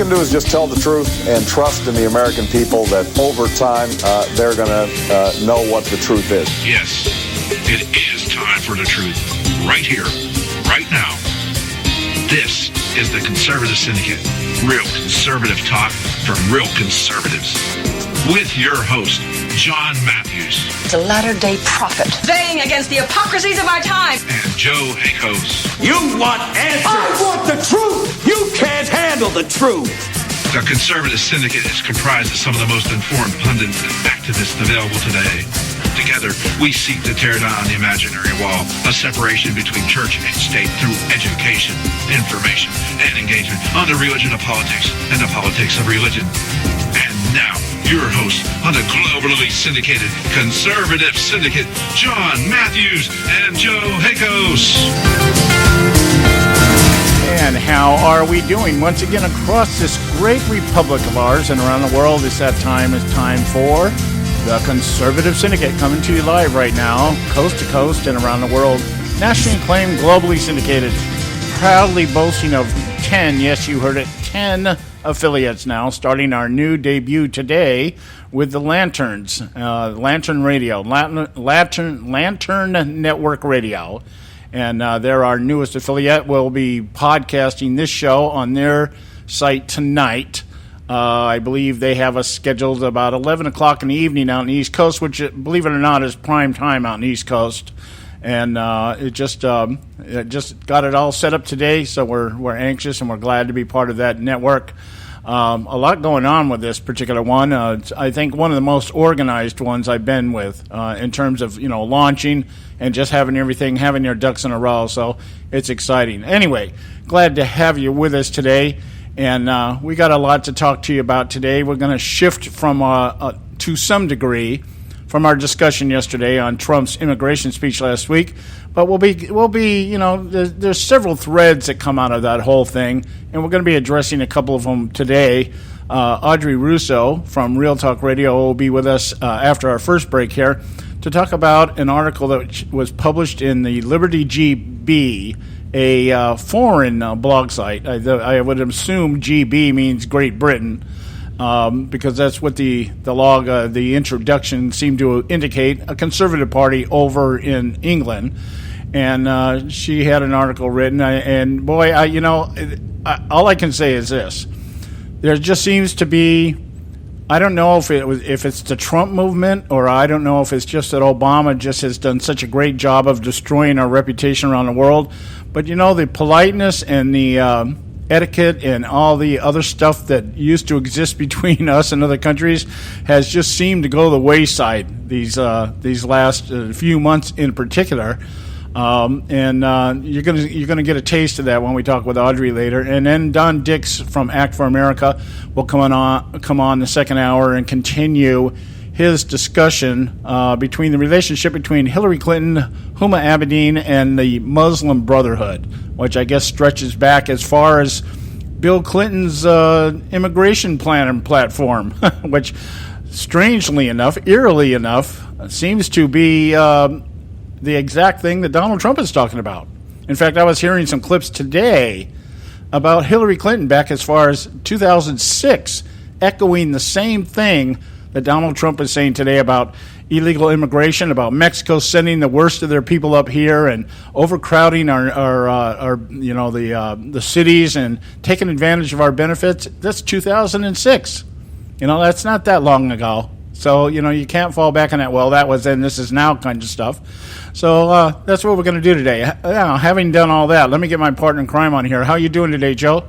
can do is just tell the truth and trust in the American people that over time they're going to know what the truth is. Yes, it is time for the truth. Right here, right now. This is the Conservative Syndicate. Real conservative talk from real conservatives. With your host, John Matthews. It's a latter-day prophet. Baying against the hypocrisies of our time. And Joe Hakos. You want answers. I want the truth. You can't handle the truth. The Conservative Syndicate is comprised of some of the most informed pundits and activists available today. Together, we seek to tear down the imaginary wall of separation between church and state through education, information, and engagement on the religion of politics and the politics of religion. And now, your host on the globally syndicated Conservative Syndicate, John Matthews and Joe Hakos. And how are we doing? Once again, across this great republic of ours and around the world, it's that time. It's time for the Conservative Syndicate, coming to you live right now, coast to coast and around the world. Nationally acclaimed, globally syndicated, proudly boasting of 10, yes, you heard it, 10 affiliates now, starting our new debut today with the Lanterns, Lantern Radio, Lantern Network Radio. And they're our newest affiliate. We'll be podcasting this show on their site tonight. I believe they have us scheduled about 11 o'clock in the evening out in the East Coast, which, believe it or not, is prime time out in the East Coast. And it just got it all set up today, so we're anxious and we're glad to be part of that network. A lot going on with this particular one. I think one of the most organized ones I've been with in terms of launching and just having your ducks in a row. So it's exciting. Anyway, glad to have you with us today. And we got a lot to talk to you about today. We're going to shift from, to some degree, from our discussion yesterday on Trump's immigration speech last week. But we'll be, there's several threads that come out of that whole thing, and we're going to be addressing a couple of them today. Audrey Russo from Real Talk Radio will be with us after our first break here to talk about an article that was published in the Liberty GB, a foreign blog site. I would assume GB means Great Britain, because that's what the introduction seemed to indicate, a conservative party over in England. And she had an article written, and boy, all I can say is this. There just seems to be, I don't know if it's the Trump movement, or I don't know if it's just that Obama just has done such a great job of destroying our reputation around the world. But the politeness and the etiquette and all the other stuff that used to exist between us and other countries has just seemed to go the wayside these last few months in particular. And you're gonna get a taste of that when we talk with Audrey later. And then Don Dix from Act for America will come on the second hour and continue his discussion between the relationship between Hillary Clinton, Huma Abedin, and the Muslim Brotherhood, which I guess stretches back as far as Bill Clinton's immigration plan and platform, which, strangely enough, eerily enough, seems to be the exact thing that Donald Trump is talking about. In fact, I was hearing some clips today about Hillary Clinton back as far as 2006, echoing the same thing that Donald Trump is saying today about illegal immigration, about Mexico sending the worst of their people up here and overcrowding the cities and taking advantage of our benefits. That's 2006. That's not that long ago. So, you can't fall back on that, well, that was then, this is now kind of stuff. So that's what we're going to do today. Having done all that, let me get my partner in crime on here. How you doing today, Joe?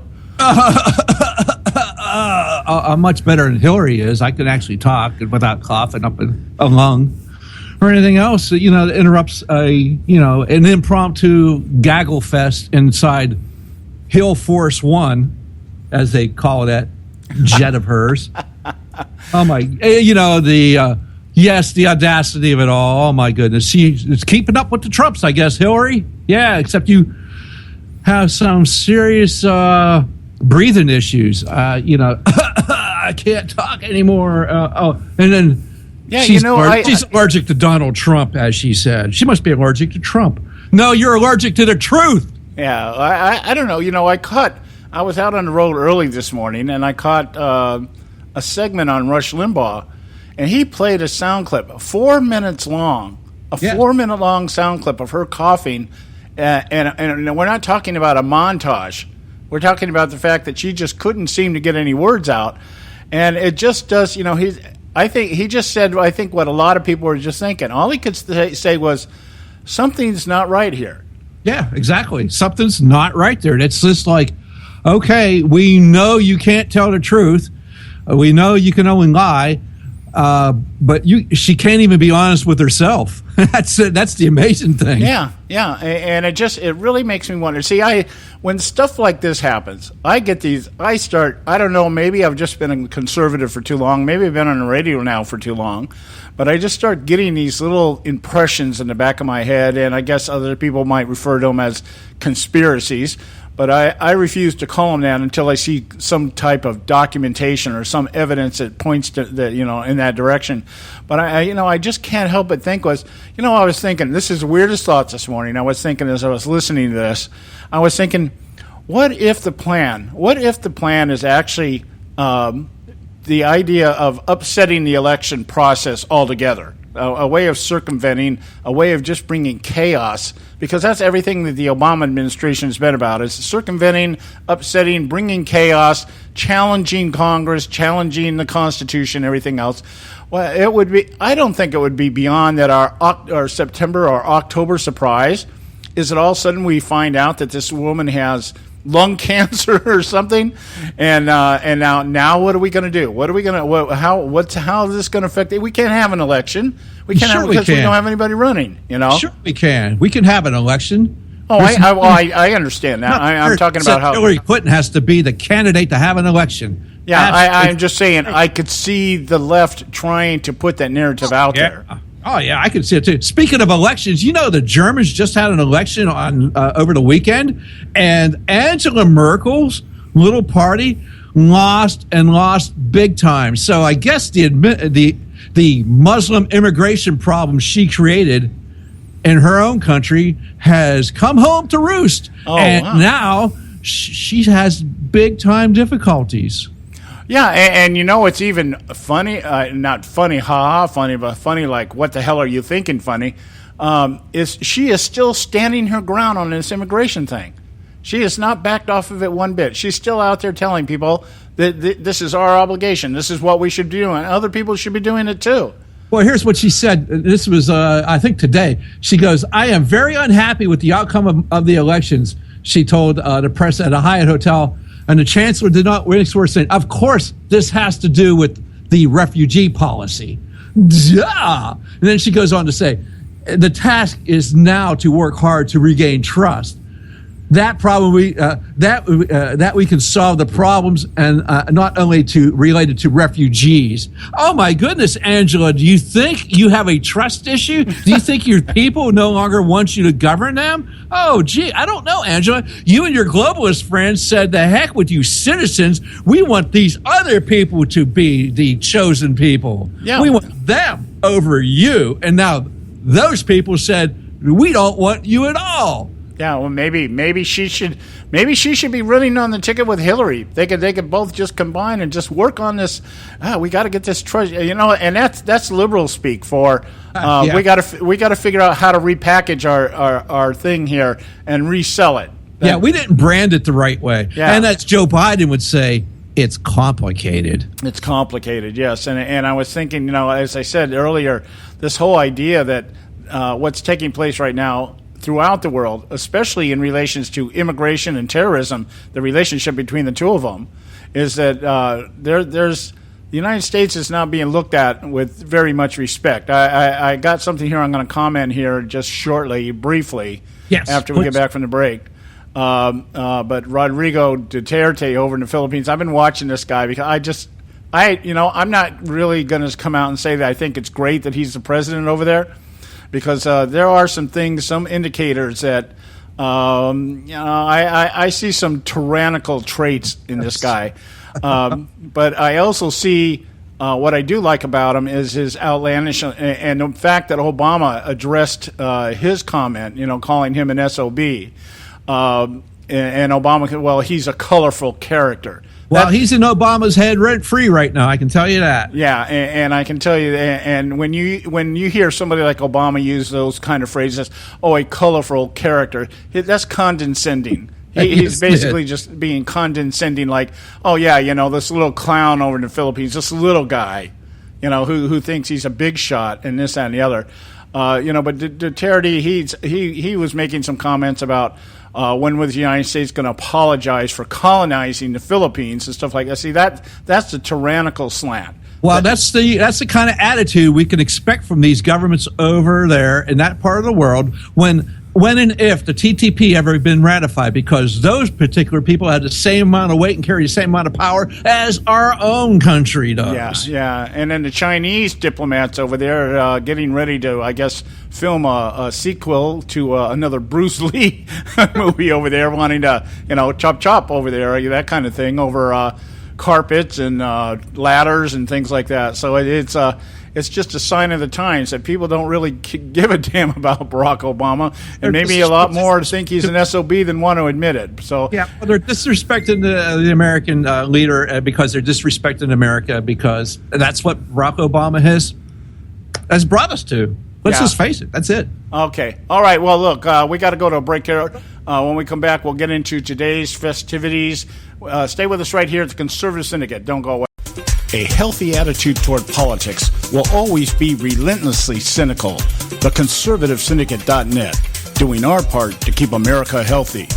I'm much better than Hillary is. I can actually talk without coughing up a lung or anything else. That interrupts an impromptu gaggle fest inside Hill Force One, as they call that jet of hers. Oh my! The audacity of it all. Oh my goodness! She's keeping up with the Trumps, I guess. Hillary, yeah. Except you have some serious breathing issues. I can't talk anymore. And then she's allergic to Donald Trump, as she said. She must be allergic to Trump. No, you're allergic to the truth. Yeah, I don't know. I caught I was out on the road early this morning, and I caught a segment on Rush Limbaugh, and he played a sound clip, 4 minutes long, 4-minute long sound clip of her coughing, and we're not talking about a montage. We're talking about the fact that she just couldn't seem to get any words out, and it just does. I think he just said, I think what a lot of people were just thinking. All he could say was, something's not right here. Yeah, exactly. Something's not right there. And it's just like, okay, we know you can't tell the truth. We know you can only lie. But she can't even be honest with herself. That's the amazing thing. Yeah, and it really makes me wonder. See, when stuff like this happens, I get these. I don't know. Maybe I've just been a conservative for too long. Maybe I've been on the radio now for too long. But I just start getting these little impressions in the back of my head, and I guess other people might refer to them as conspiracies. But I refuse to call them that until I see some type of documentation or some evidence that points to that, in that direction. But I just can't help but think I was thinking, this is the weirdest thoughts this morning. I was thinking as I was listening to this, I was thinking, what if the plan is actually the idea of upsetting the election process altogether? A way of circumventing, a way of just bringing chaos, because that's everything that the Obama administration has been about, is circumventing, upsetting, bringing chaos, challenging Congress, challenging the Constitution, everything else. Well, I don't think it would be beyond that our September or October surprise is that all of a sudden we find out that this woman has lung cancer or something, and now what are we going to do? What are we going to how is this going to affect it? We can't have an election. We can't have it because we don't have anybody running. Sure we can. We can have an election. Oh, I understand that. I'm talking about how Hillary Clinton has to be the candidate to have an election. Yeah, I'm just saying I could see the left trying to put that narrative out there. Oh, yeah, I can see it, too. Speaking of elections, the Germans just had an election on over the weekend, and Angela Merkel's little party lost big time. So I guess the Muslim immigration problem she created in her own country has come home to roost. Now she has big-time difficulties. Yeah, and it's even funny, not funny, ha-ha funny, but funny like, what the hell are you thinking funny, is she is still standing her ground on this immigration thing. She has not backed off of it one bit. She's still out there telling people that this is our obligation, this is what we should do, and other people should be doing it too. Well, here's what she said. This was, I think, today. She goes, I am very unhappy with the outcome of the elections, she told the press at a Hyatt hotel. And the chancellor did not saying, of course, this has to do with the refugee policy. Duh! And then she goes on to say, the task is now to work hard to regain trust. That probably that we can solve the problems, and not only related to refugees. Oh my goodness, Angela, do you think you have a trust issue? Do you think your people no longer want you to govern them? Oh gee, I don't know, Angela. You and your globalist friends said, the heck with you citizens. We want these other people to be the chosen people. Yeah. We want them over you. And now those people said, we don't want you at all. Yeah, well, maybe she should be running on the ticket with Hillary. They could both just combine and just work on this. We got to get this treasure, and that's liberal speak for. We got to figure out how to repackage our thing here and resell it. We didn't brand it the right way, and that's Joe Biden would say. It's complicated. It's complicated, yes, and I was thinking, as I said earlier, this whole idea that what's taking place right now throughout the world, especially in relations to immigration and terrorism, the relationship between the two of them, is that there's the United States is not being looked at with very much respect. I got something here I'm going to comment here just shortly, briefly, after we get back from the break. But Rodrigo Duterte over in the Philippines, I've been watching this guy because I'm not really going to come out and say that I think it's great that he's the president over there. Because there are some things, some indicators that I see some tyrannical traits in this guy. But I also see what I do like about him is his outlandish and the fact that Obama addressed his comment, calling him an SOB. And Obama, well, he's a colorful character. Well, he's in Obama's head rent-free right now, I can tell you that. Yeah, and I can tell you, and when you hear somebody like Obama use those kind of phrases, a colorful character, that's condescending. He's basically just being condescending, like, this little clown over in the Philippines, this little guy, who thinks he's a big shot and this, that, and the other. But Duterte, he was making some comments about when was the United States going to apologize for colonizing the Philippines and stuff like that. See, that's the tyrannical slant. Well, that's the kind of attitude we can expect from these governments over there in that part of the world when and if the TTP ever been ratified, because those particular people had the same amount of weight and carry the same amount of power as our own country does. Yeah. And then the Chinese diplomats over there getting ready to, I guess, film a sequel to another Bruce Lee movie over there, wanting to, chop over there, that kind of thing, over carpets and ladders and things like that. So it's just a sign of the times that people don't really give a damn about Barack Obama, and maybe a lot more think he's an SOB than want to admit it. So yeah, well, they're disrespecting the American leader because they're disrespecting America, because that's what Barack Obama has brought us to. Let's just face it. That's it. Okay. All right. Well, look, we got to go to a break here. When we come back, we'll get into today's festivities. Stay with us right here at the Conservative Syndicate. Don't go away. A healthy attitude toward politics will always be relentlessly cynical. TheConservativeSyndicate.net, doing our part to keep America healthy.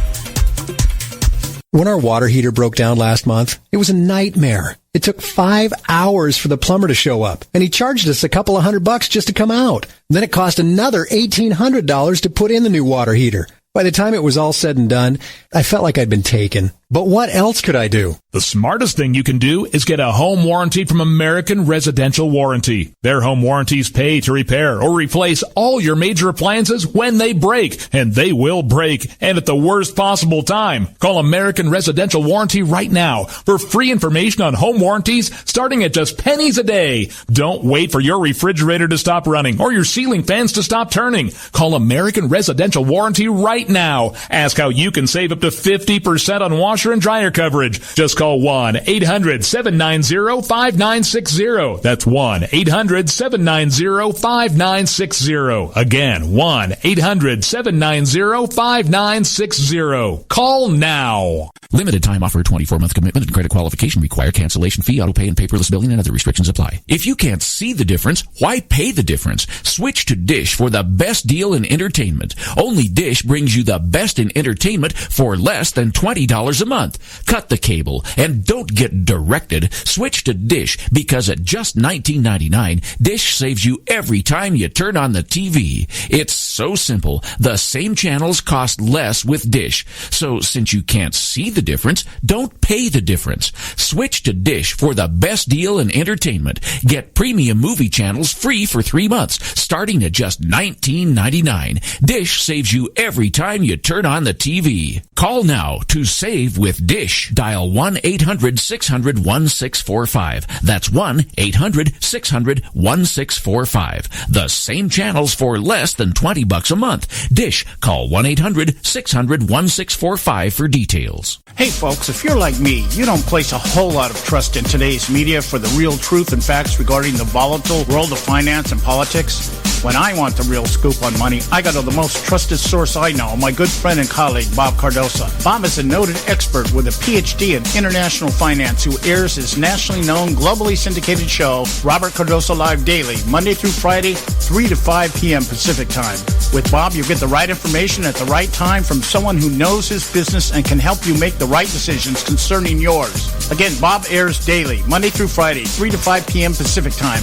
When our water heater broke down last month, it was a nightmare. It took 5 hours for the plumber to show up, and he charged us a couple of $100 just to come out. Then it cost another $1,800 to put in the new water heater. By the time it was all said and done, I felt like I'd been taken. But what else could I do? The smartest thing you can do is get a home warranty from American Residential Warranty. Their home warranties pay to repair or replace all your major appliances when they break, and they will break, and at the worst possible time. Call American Residential Warranty right now for free information on home warranties starting at just pennies a day. Don't wait for your refrigerator to stop running or your ceiling fans to stop turning. Call American Residential Warranty right now. Ask how you can save up to 50% on washer and dryer coverage. Just call 1-800-790-5960. That's 1-800-790-5960. Again, 1-800-790-5960. Call now. Limited time offer, 24-month commitment and credit qualification required. Cancellation fee, auto pay, and paperless billing and other restrictions apply. If you can't see the difference, why pay the difference? Switch to Dish for the best deal in entertainment. Only Dish brings you the best in entertainment for less than $20 a month. Cut the cable and don't get directed. Switch to Dish, because at just $19.99, Dish saves you every time you turn on the TV. It's so simple. The same channels cost less with Dish. So since you can't see the difference, don't pay the difference. Switch to Dish for the best deal in entertainment. Get premium movie channels free for 3 months, starting at just $19.99. Dish saves you every time you turn on the TV. Call now to save with Dish. Dial 1-800-600-1645. That's 1-800-600-1645. The same channels for less than $20 a month. Dish. Call 1-800-600-1645 for details. Hey folks, if you're like me, you don't place a whole lot of trust in today's media for the real truth and facts regarding the volatile world of finance and politics. When I want the real scoop on money, I go to the most trusted source I know, my good friend and colleague, Bob Cardoso. Bob is a noted expert with a PhD in international finance who airs his nationally known, globally syndicated show, Robert Cardoso Live Daily, Monday through Friday, 3 to 5 p.m. Pacific Time. With Bob, you get the right information at the right time from someone who knows his business and can help you make the right decisions concerning yours. Again, Bob airs daily, Monday through Friday, 3 to 5 p.m. Pacific Time.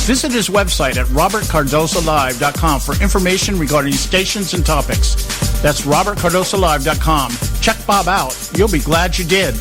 Visit his website at robertcardosolive.com for information regarding stations and topics. That's robertcardosolive.com. Check Bob out. You'll be glad you did.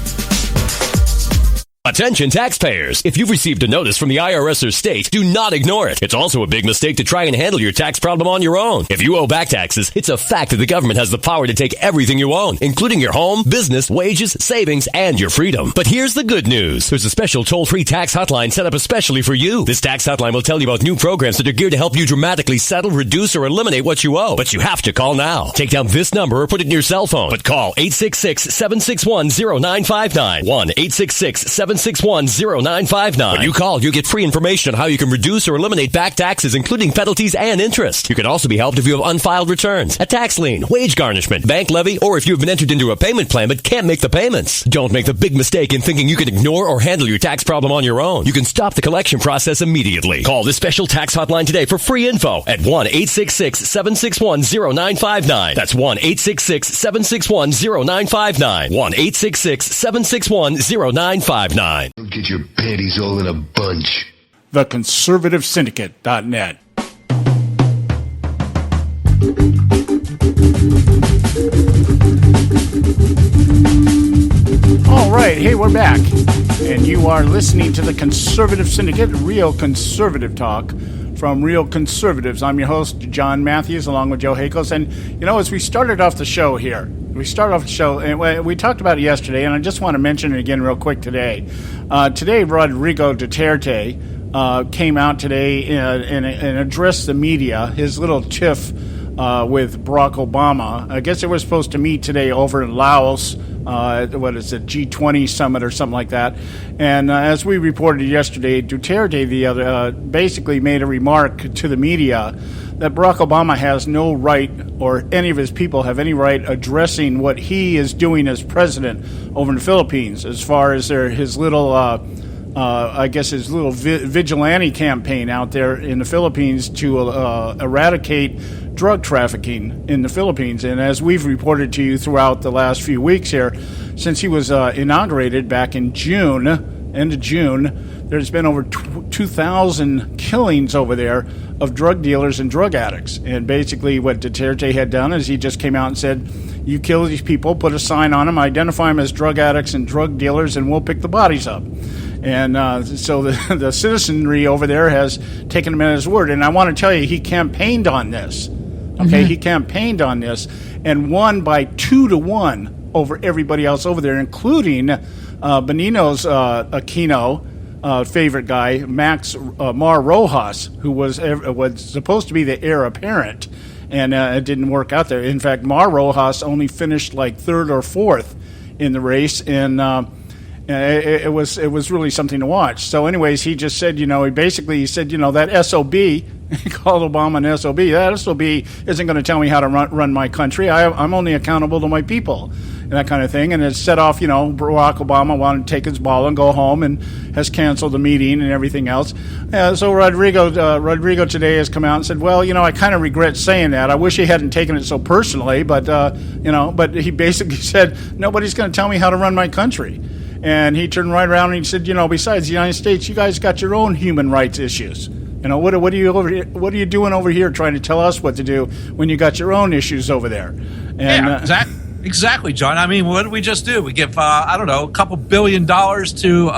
Attention taxpayers. If you've received a notice from the IRS or state, do not ignore it. It's also a big mistake to try and handle your tax problem on your own. If you owe back taxes, it's a fact that the government has the power to take everything you own, including your home, business, wages, savings, and your freedom. But here's the good news. There's a special toll-free tax hotline set up especially for you. This tax hotline will tell you about new programs that are geared to help you dramatically settle, reduce, or eliminate what you owe. But you have to call now. Take down this number or put it in your cell phone. But call 866-761-0959. 1-866-761-0959. When you call, you get free information on how you can reduce or eliminate back taxes, including penalties and interest. You can also be helped if you have unfiled returns, a tax lien, wage garnishment, bank levy, or if you've been entered into a payment plan but can't make the payments. Don't make the big mistake in thinking you can ignore or handle your tax problem on your own. You can stop the collection process immediately. Call this special tax hotline today for free info at 1-866-761-0959. That's 1-866-761-0959. 1-866-761-0959. Don't get your panties all in a bunch. TheConservativeSyndicate.net. All right, hey, we're back. And you are listening to the Conservative Syndicate, real conservative talk from Real Conservatives. I'm your host, John Matthews, along with Joe Hakos. And, you know, as we started off the show here, and we talked about it yesterday, and I just want to mention it again real quick today. Today, Rodrigo Duterte came out today and addressed the media, his little tiff with Barack Obama. I guess they were supposed to meet today over in Laos. What is it, G20 summit or something like that. And as we reported yesterday, Duterte basically made a remark to the media that Barack Obama has no right, or any of his people have any right, addressing what he is doing as president over in the Philippines, as far as his little vigilante campaign out there in the Philippines to eradicate drug trafficking in the Philippines. And as we've reported to you throughout the last few weeks here, since he was inaugurated back in end of June, there's been over 2,000 killings over there of drug dealers and drug addicts. And basically what Duterte had done is he just came out and said, you kill these people, put a sign on them, identify them as drug addicts and drug dealers, and we'll pick the bodies up. And so the citizenry over there has taken him at his word. And I want to tell you, he campaigned on this. Okay, He campaigned on this and won by 2-1 over everybody else over there, including Benino's Aquino favorite guy, Mar Rojas, who was supposed to be the heir apparent, and it didn't work out there. In fact, Mar Rojas only finished like third or fourth in the race, and it was really something to watch. So anyways, he just said, he said, that SOB, he called Obama an SOB, that SOB isn't going to tell me how to run my country. I'm only accountable to my people, and that kind of thing. And it set off, Barack Obama wanted to take his ball and go home and has canceled the meeting and everything else. So Rodrigo today has come out and said, well, I kind of regret saying that. I wish he hadn't taken it so personally, but but he basically said, nobody's going to tell me how to run my country. And he turned right around and he said, besides the United States, you guys got your own human rights issues. What are you over here? What are you doing over here trying to tell us what to do when you got your own issues over there? And, exactly, John. I mean, what did we just do? We give a couple $1 billion to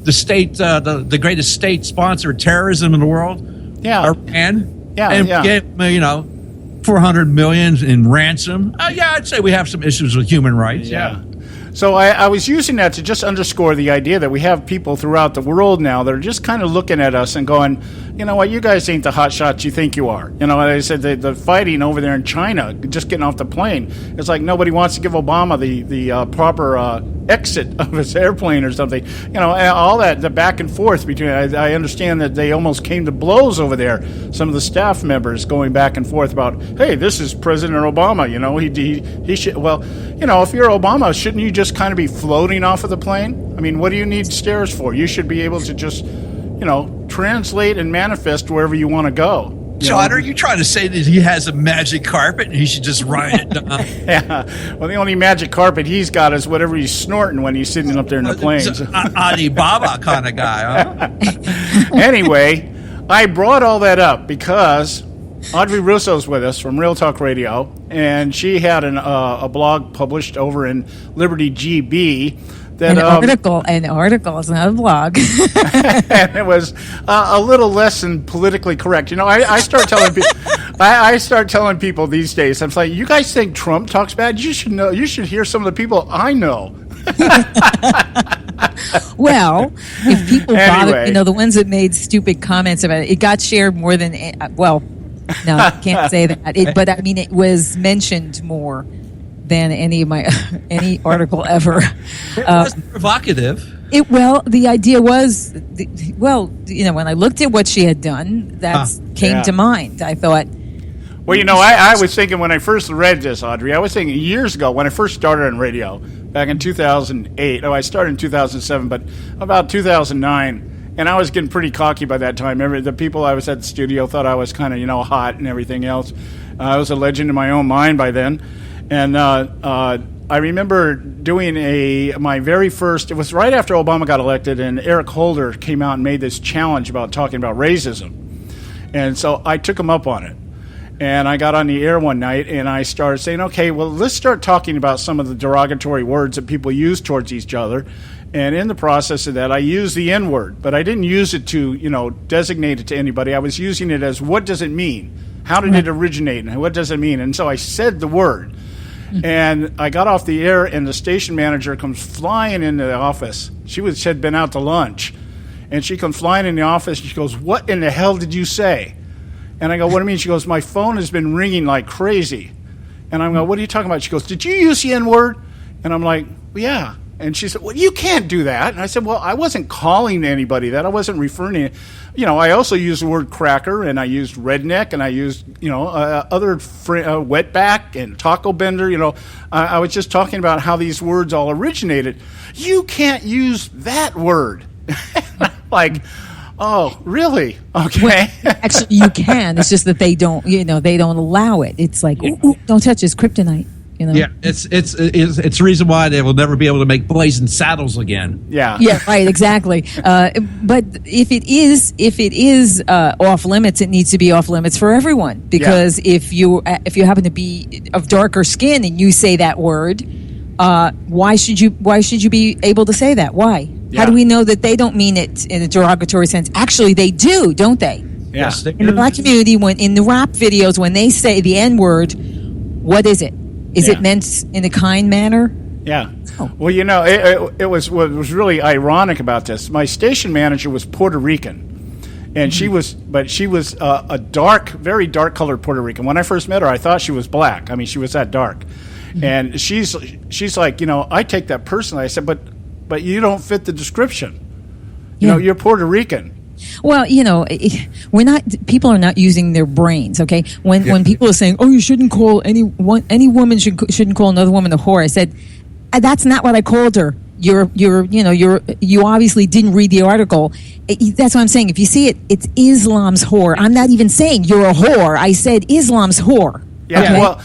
the state, the greatest state-sponsored terrorism in the world. Yeah, Iran. Yeah, and we gave $400 million in ransom. I'd say we have some issues with human rights. Yeah. So I was using that to just underscore the idea that we have people throughout the world now that are just kind of looking at us and going, you know what, you guys ain't the hot shots you think you are. I said the fighting over there in China, just getting off the plane, it's like nobody wants to give Obama the proper exit of his airplane or something. All that, the back and forth between, I understand that they almost came to blows over there. Some of the staff members going back and forth about, hey, this is President Obama, he should, well, if you're Obama, shouldn't you just kind of be floating off of the plane? I mean, what do you need stairs for? You should be able to just, translate and manifest wherever you want to go. John, are you trying to say that he has a magic carpet and he should just ride it down? Yeah. Well, the only magic carpet he's got is whatever he's snorting when he's sitting up there in the planes. Alibaba kind of guy, huh? Anyway, I brought all that up because Audrey Russo's with us from Real Talk Radio, and she had a blog published over in Liberty GB That, an article is not a blog. And it was a little less than politically correct. I start telling people, I start telling people these days, I'm like, you guys think Trump talks bad? You should know. You should hear some of the people I know. Well, if people bother, the ones that made stupid comments about it, it got shared more than, no, I can't say that. But I mean, it was mentioned more than any article ever. It was provocative. The idea was, when I looked at what she had done, that came to mind. I thought. Well, I was thinking when I first read this, Audrey, I was thinking years ago when I first started on radio, back in 2008. I started in 2007, but about 2009, and I was getting pretty cocky by that time. The people I was at the studio thought I was kind of, hot and everything else. I was a legend in my own mind by then. And I remember doing my very first, it was right after Obama got elected, and Eric Holder came out and made this challenge about talking about racism. And so I took him up on it. And I got on the air one night, and I started saying, okay, well, let's start talking about some of the derogatory words that people use towards each other. And in the process of that, I used the N-word, but I didn't use it to, designate it to anybody. I was using it as, what does it mean? How did it originate? And what does it mean? And so I said the word. And I got off the air, and the station manager comes flying into the office. She had been out to lunch, and she comes flying in the office. And she goes, "What in the hell did you say?" And I go, "What do you mean?" She goes, "My phone has been ringing like crazy." And I'm going, "What are you talking about?" She goes, "Did you use the N-word?" And I'm like, well, "Yeah." And she said, "Well, you can't do that." And I said, "Well, I wasn't calling anybody that. I wasn't referring to it. I also used the word cracker, and I used redneck, and I used, other wetback and taco bender. I was just talking about how these words all originated. You can't use that word." Like, oh, really? Okay. Well, actually, you can. It's just that they don't, they don't allow it. It's like, ooh, don't touch this kryptonite. Yeah, it's the reason why they will never be able to make blazing saddles again. Yeah. Yeah, right, exactly. But if it is off limits, it needs to be off limits for everyone. Because if you happen to be of darker skin and you say that word, why should you be able to say that? Why? Yeah. How do we know that they don't mean it in a derogatory sense? Actually, they do, don't they? Yeah. Yes, they in the black community, in the rap videos, when they say the N-word, what is it? Is it meant in a kind manner? Yeah. Oh. Well, it was what was really ironic about this. My station manager was Puerto Rican, and she was a dark, very dark colored Puerto Rican. When I first met her, I thought she was black. I mean, she was that dark. And she's like, I take that personally. I said, but you don't fit the description. You're Puerto Rican. Well, people are not using their brains, okay? When people are saying, "Oh, you shouldn't call any woman shouldn't call another woman a whore," I said, "That's not what I called her. You obviously didn't read the article. That's what I'm saying. If you see it, it's Islam's whore. I'm not even saying you're a whore. I said Islam's whore." Yeah. Okay? Well,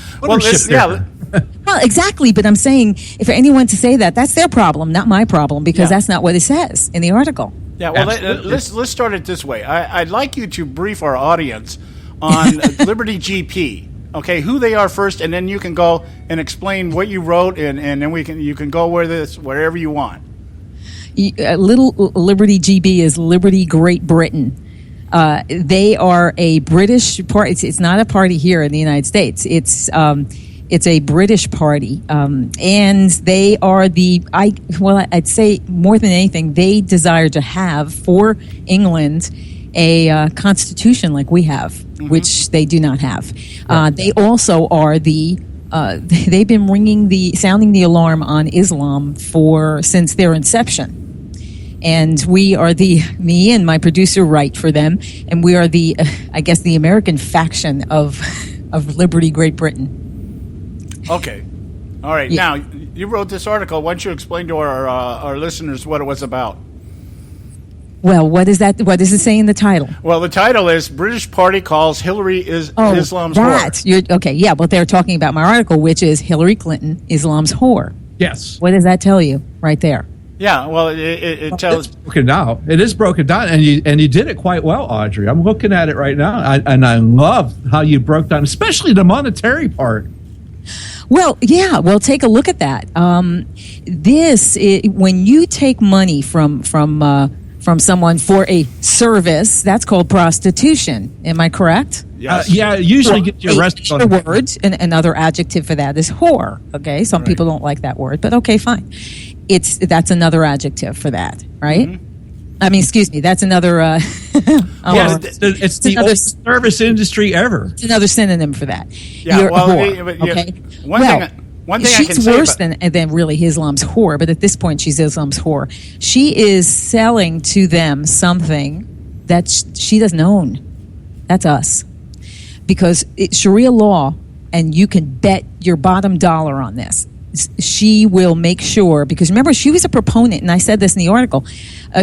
Well, exactly, but I'm saying if for anyone to say that, that's their problem, not my problem, because that's not what it says in the article. Yeah, well, let's start it this way. I'd like you to brief our audience on Liberty GP. Okay, who they are first, and then you can go and explain what you wrote, and then you can go wherever you want. Little Liberty GB is Liberty Great Britain. They are a British party. It's not a party here in the United States. It's a British party, and they are I'd say more than anything, they desire to have for England a constitution like we have, which they do not have. They also are they've been sounding the alarm on Islam since their inception. And we are me and my producer write for them, and we are the American faction of Liberty Great Britain. Okay. All right. Yeah. Now, you wrote this article. Why don't you explain to our listeners what it was about? Well, what is that? What does it say in the title? Well, the title is British Party Calls Hillary Islam's Whore. Okay, yeah, but they're talking about my article, which is Hillary Clinton, Islam's whore. Yes. What does that tell you right there? Yeah, well, it tells... It's broken down. It is broken down, and you did it quite well, Audrey. I'm looking at it right now, and I love how you broke down, especially the monetary part. Well, yeah. Well, take a look at that. When you take money from someone for a service, that's called prostitution. Am I correct? Yes. Usually get you arrested on the word. Another adjective for that is whore. Okay, some people don't like that word, but okay, fine. That's another adjective for that, right? Mm-hmm. I mean, excuse me. That's another. It's the oldest service industry ever. It's another synonym for that. Yeah. You're well, a whore, okay. One thing I can say. She's worse than really Islam's whore, but at this point, she's Islam's whore. She is selling to them something that she doesn't own. That's us, because it's Sharia law, and you can bet your bottom dollar on this. She will make sure, because remember, she was a proponent, and I said this in the article,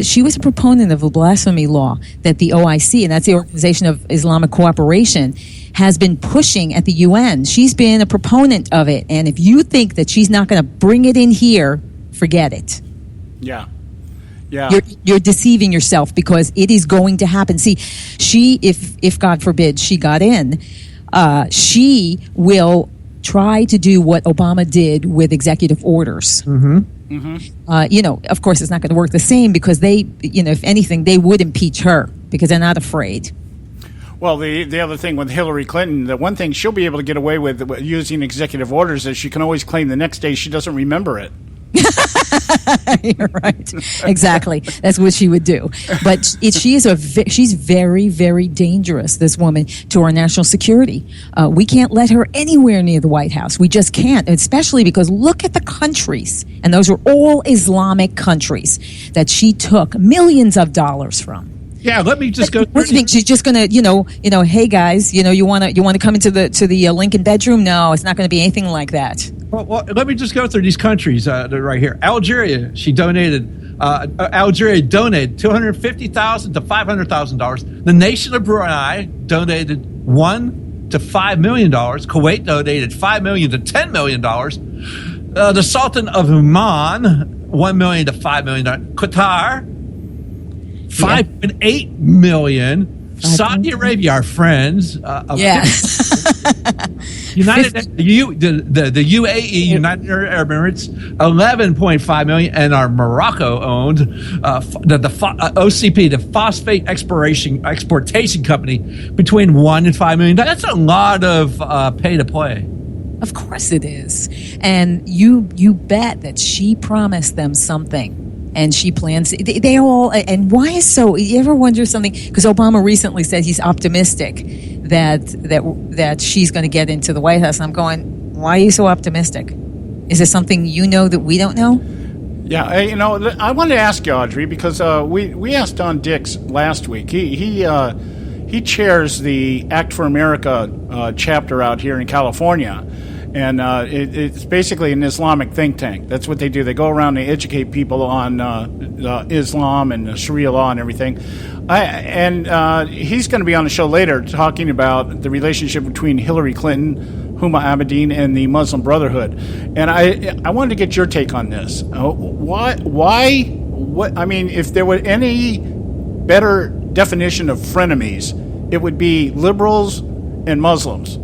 she was a proponent of a blasphemy law that the OIC, and that's the Organization of Islamic Cooperation, has been pushing at the UN. She's been a proponent of it, and if you think that she's not going to bring it in here, forget it. Yeah. Yeah. You're deceiving yourself, because it is going to happen. See, she, if God forbid she got in, she will try to do what Obama did with executive orders. Mm-hmm. Mm-hmm. Of course, it's not going to work the same, because they, if anything, they would impeach her because they're not afraid. Well, the other thing with Hillary Clinton, the one thing she'll be able to get away with using executive orders is she can always claim the next day she doesn't remember it. You're right. Exactly. That's what she would do. But she's very, very dangerous, this woman, to our national security. We can't let her anywhere near the White House. We just can't, especially because look at the countries, and those are all Islamic countries that she took millions of dollars from. Yeah, let me just go. What do you think? She's just going to, hey guys, you want to come into the Lincoln bedroom? No, it's not going to be anything like that. Well, let me just go through these countries right here. Algeria, she donated. Algeria donated $250,000 to $500,000. The nation of Brunei donated $1 to $5 million. Kuwait donated $5 million to $10 million. The Sultan of Oman, $1 million to $5 million. Qatar, $5.8 million. Saudi Arabia, our friends. United the UAE, United Arab Emirates, $11.5 million, and our Morocco-owned OCP, the Phosphate Exportation Company, between $1 and $5 million. That's a lot of pay to play. Of course it is, and you bet that she promised them something. And she plans. They all. And why is so? You ever wonder something? Because Obama recently said he's optimistic that she's going to get into the White House. And I'm going, why are you so optimistic? Is there something you know that we don't know? Yeah, I wanted to ask you, Audrey, because we asked Don Dix last week. He chairs the Act for America chapter out here in California. And it's basically an Islamic think tank. That's what they do. They go around and educate people on Islam and Sharia law and everything. He's going to be on the show later talking about the relationship between Hillary Clinton, Huma Abedin, and the Muslim Brotherhood. And I wanted to get your take on this. If there were any better definition of frenemies, it would be liberals and Muslims.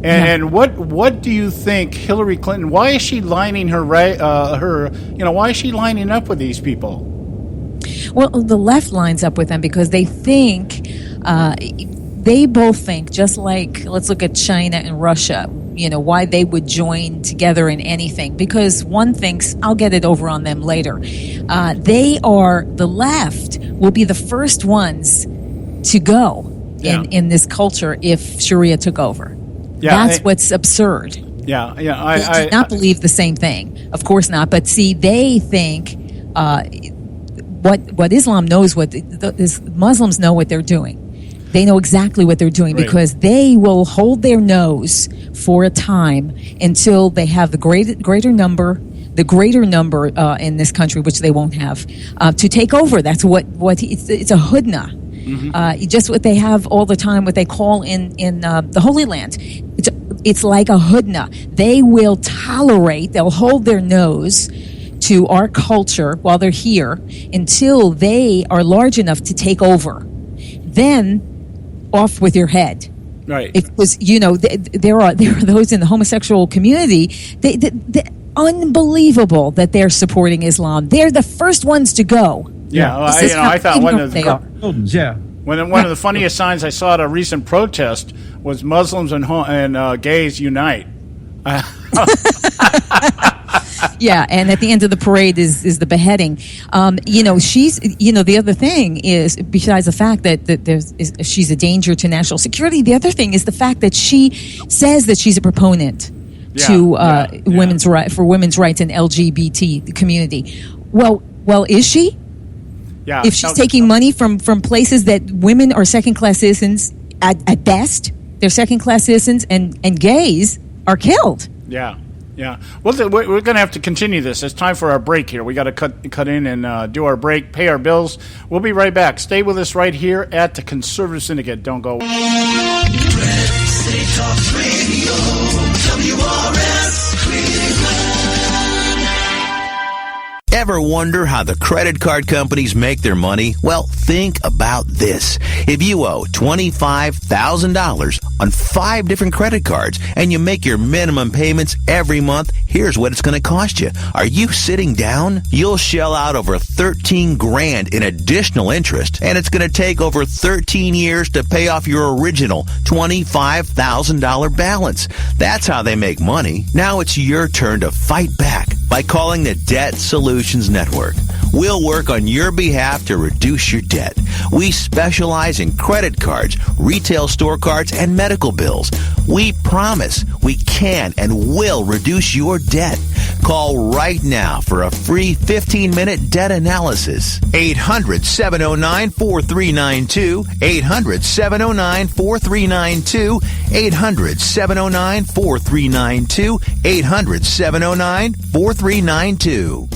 And what do you think Hillary Clinton? Why is she lining why is she lining up with these people? Well, the left lines up with them because they think they both think, just like, let's look at China and Russia. Why they would join together in anything, because one thinks, I'll get it over on them later. The left will be the first ones to go in this culture if Sharia took over. Yeah, that's what's absurd. Yeah. I do not believe the same thing. Of course not. But see, they think what Islam knows, Muslims know what they're doing. They know exactly what they're doing, because they will hold their nose for a time until they have the greater number in this country, which they won't have, to take over. That's what it's a hudna. Mm-hmm. Just what they have all the time, what they call in the Holy Land. It's like a hudna. They will they'll hold their nose to our culture while they're here until they are large enough to take over. Then off with your head. Right. It was, there are those in the homosexual community. They unbelievable that they're supporting Islam. They're the first ones to go. Yeah, I thought one of the funniest signs I saw at a recent protest was Muslims and gays unite. Yeah, and at the end of the parade is the beheading. She's the other thing is, besides the fact that she's a danger to national security, the other thing is the fact that she says that she's a proponent to women's rights in LGBT community. Well, is she? Yeah. If she's taking money from places that women are second-class citizens at best, they're second-class citizens, and gays are killed. Yeah. Yeah. Well, we're going to have to continue this. It's time for our break here. We got to cut in and do our break, pay our bills. We'll be right back. Stay with us right here at the Conservative Syndicate. Don't go. State Talk Radio, WRS Cleveland. Ever wonder how the credit card companies make their money? Well, think about this. If you owe $25,000 on 5 different credit cards and you make your minimum payments every month, here's what it's going to cost you. Are you sitting down? You'll shell out over $13,000 in additional interest, and it's going to take over 13 years to pay off your original $25,000 balance. That's how they make money. Now it's your turn to fight back by calling the Debt Solutions Network. We'll work on your behalf to reduce your debt. We specialize in credit cards, retail store cards, and medical bills. We promise we can and will reduce your debt. Call right now for a free 15-minute debt analysis. 800-709-4392. 800-709-4392. 800-709-4392. 800-709-4392.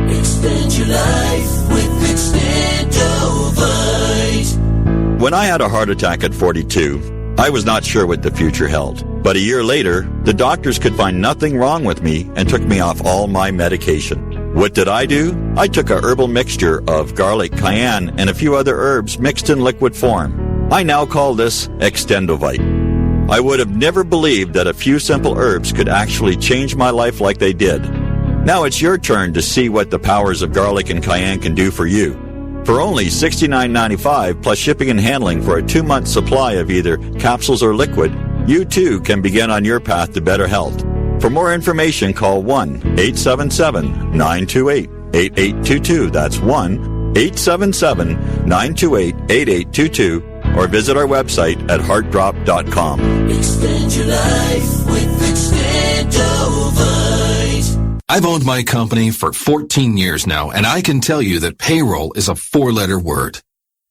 Expand your life with Extendovite. When I had a heart attack at 42, I was not sure what the future held. But a year later, the doctors could find nothing wrong with me and took me off all my medication. What did I do? I took a herbal mixture of garlic, cayenne, and a few other herbs mixed in liquid form. I now call this Extendovite. I would have never believed that a few simple herbs could actually change my life like they did. Now it's your turn to see what the powers of garlic and cayenne can do for you. For only $69.95 plus shipping and handling for a 2-month supply of either capsules or liquid, you too can begin on your path to better health. For more information, call 1-877-928-8822. That's 1-877-928-8822. Or visit our website at heartdrop.com. Expand your life with Extendovite. I've owned my company for 14 years now, and I can tell you that payroll is a 4-letter word.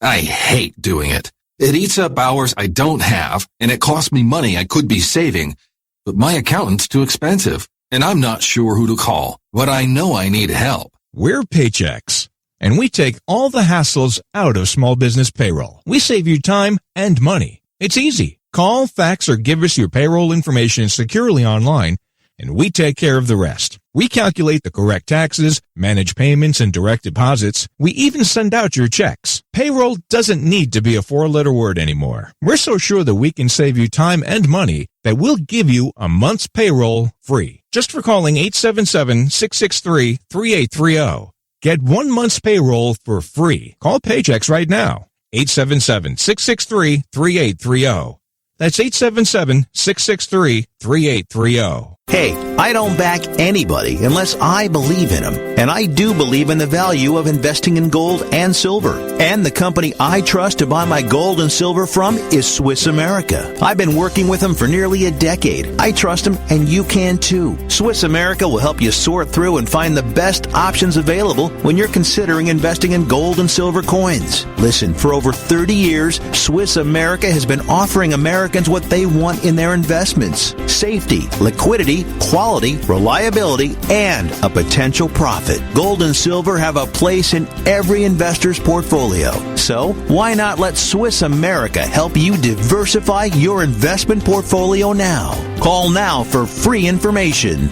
I hate doing it. It eats up hours I don't have, and it costs me money I could be saving. But my accountant's too expensive, and I'm not sure who to call, but I know I need help. We're Paychex, and we take all the hassles out of small business payroll. We save you time and money. It's easy. Call, fax, or give us your payroll information securely online, and we take care of the rest. We calculate the correct taxes, manage payments and direct deposits. We even send out your checks. Payroll doesn't need to be a 4-letter word anymore. We're so sure that we can save you time and money that we'll give you a month's payroll free. Just for calling 877-663-3830. Get 1 month's payroll for free. Call Paychex right now. 877-663-3830. That's 877-663-3830. Hey, I don't back anybody unless I believe in them. And I do believe in the value of investing in gold and silver. And the company I trust to buy my gold and silver from is Swiss America. I've been working with them for nearly a decade. I trust them, and you can too. Swiss America will help you sort through and find the best options available when you're considering investing in gold and silver coins. Listen, for over 30 years, Swiss America has been offering Americans what they want in their investments: safety, liquidity, quality, reliability, and a potential profit. Gold and silver have a place in every investor's portfolio. So, why not let Swiss America help you diversify your investment portfolio now? Call now for free information.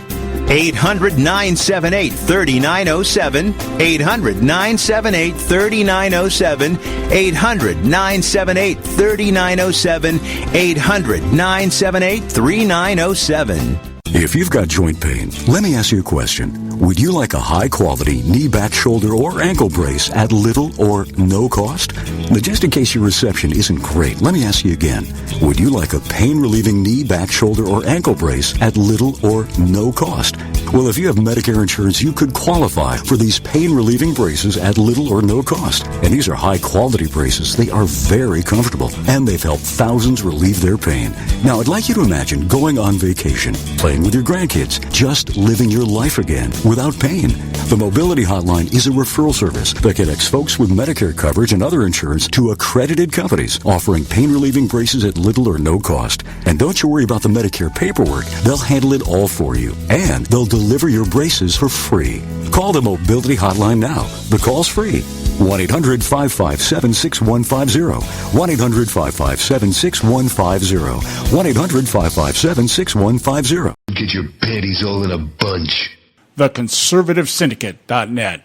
800-978-3907. 800-978-3907. 800-978-3907. 800-978-3907. If you've got joint pain, let me ask you a question. Would you like a high-quality knee, back, shoulder, or ankle brace at little or no cost? Now, just in case your reception isn't great, let me ask you again. Would you like a pain-relieving knee, back, shoulder, or ankle brace at little or no cost? Well, if you have Medicare insurance, you could qualify for these pain-relieving braces at little or no cost. And these are high-quality braces. They are very comfortable, and they've helped thousands relieve their pain. Now, I'd like you to imagine going on vacation, playing with your grandkids, just living your life again without pain. The Mobility Hotline is a referral service that connects folks with Medicare coverage and other insurance to accredited companies offering pain-relieving braces at little or no cost. And don't you worry about the Medicare paperwork. They'll handle it all for you. And they'll deliver your braces for free. Call the Mobility Hotline now. The call's free. 1-800-557-6150. 1-800-557-6150. 1-800-557-6150. Get your panties all in a bunch. TheConservativeSyndicate.net.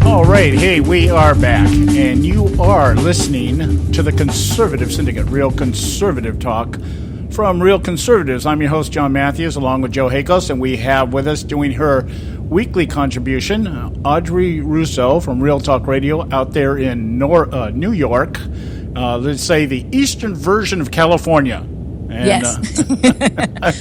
All right, hey, we are back, and you are listening to the Conservative Syndicate, real conservative talk from Real Conservatives. I'm your host, John Matthews, along with Joe Hakos, and we have with us doing her weekly contribution, Audrey Russo from Real Talk Radio out there in New York. Let's say the eastern version of California. And, yes.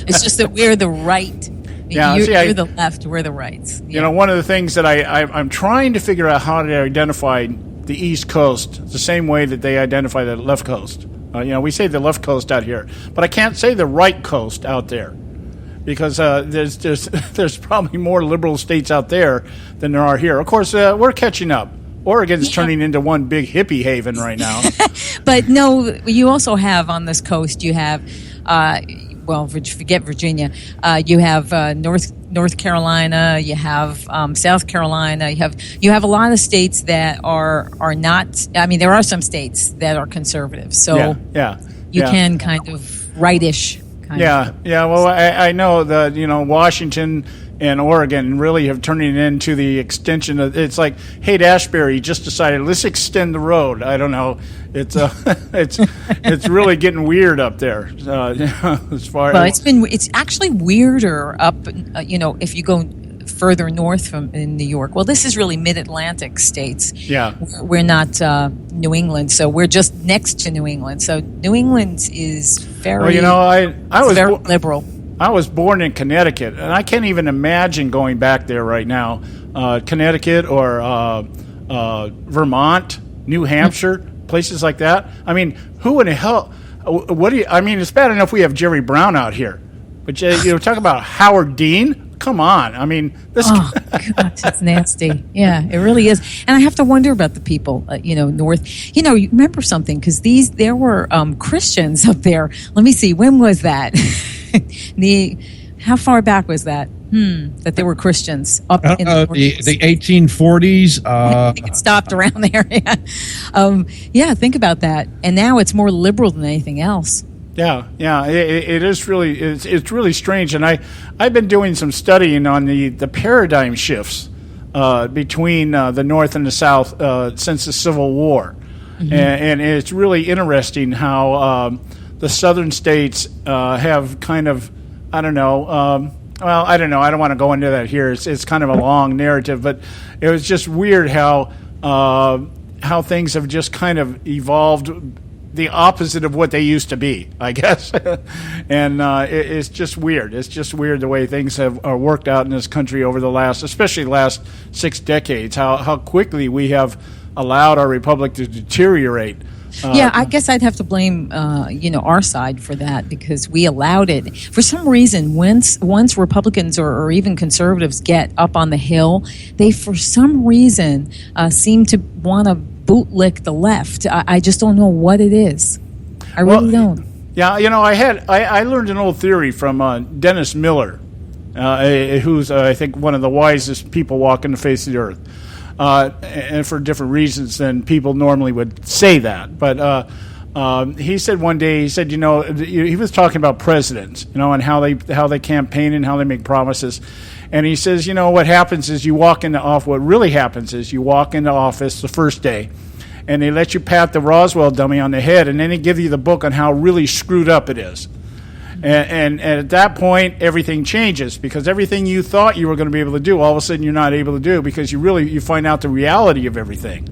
It's just that we're the right. Yeah, you're the left, we're the rights. Yeah. You know, one of the things that I'm trying to figure out how to identify the East Coast the same way that they identify the left coast. We say the left coast out here, but I can't say the right coast out there because there's probably more liberal states out there than there are here. Of course, we're catching up. Oregon's turning into one big hippie haven right now. But no, you also have on this coast, you have, forget Virginia, you have North Carolina, you have South Carolina, you have a lot of states that are not. I mean, there are some states that are conservative, so you can kind of rightish. Well, I know that Washington and Oregon really have turned it into the extension of. It's like Haight-Ashbury just decided let's extend the road. I don't know. It's it's really getting weird up there. As far it's actually weirder up. If you go further north in New York. Well, this is really mid-Atlantic states. Yeah, we're not New England, so we're just next to New England. So New England is very. I was very liberal. I was born in Connecticut, and I can't even imagine going back there right now. Connecticut or Vermont, New Hampshire, places like that. I mean, who in the hell? What do you? I mean, it's bad enough we have Jerry Brown out here, but talk about Howard Dean. Come on, I mean, this. Oh God, it's nasty. Yeah, it really is. And I have to wonder about the people, north. You remember something because there were Christians up there. Let me see, when was that? How far back was that? That there were Christians up in the 1840s. I think it stopped around there. Yeah, think about that. And now it's more liberal than anything else. Yeah, it is really it's really strange, and I've been doing some studying on the paradigm shifts between the North and the South since the Civil War, and it's really interesting how the Southern states have kind of I don't know. I don't know. I don't want to go into that here. It's kind of a long narrative, but it was just weird how things have just kind of evolved. The opposite of what they used to be, I guess. And it's just weird. It's just weird the way things are worked out in this country over the especially last 6 decades, how quickly we have allowed our republic to deteriorate. I guess I'd have to blame, our side for that because we allowed it. For some reason, once Republicans or even conservatives get up on the Hill, they, for some reason, seem to want to bootlick the left. I just don't know what it is. I really don't. Yeah, I learned an old theory from Dennis Miller, who's I think one of the wisest people walking the face of the earth, and for different reasons than people normally would say that. But He said one day, he was talking about presidents, and how they campaign and how they make promises. And he says, what happens is what really happens is you walk into office the first day, and they let you pat the Roswell dummy on the head, and then they give you the book on how really screwed up it is. And at that point, everything changes, because everything you thought you were going to be able to do, all of a sudden you're not able to do, because you find out the reality of everything.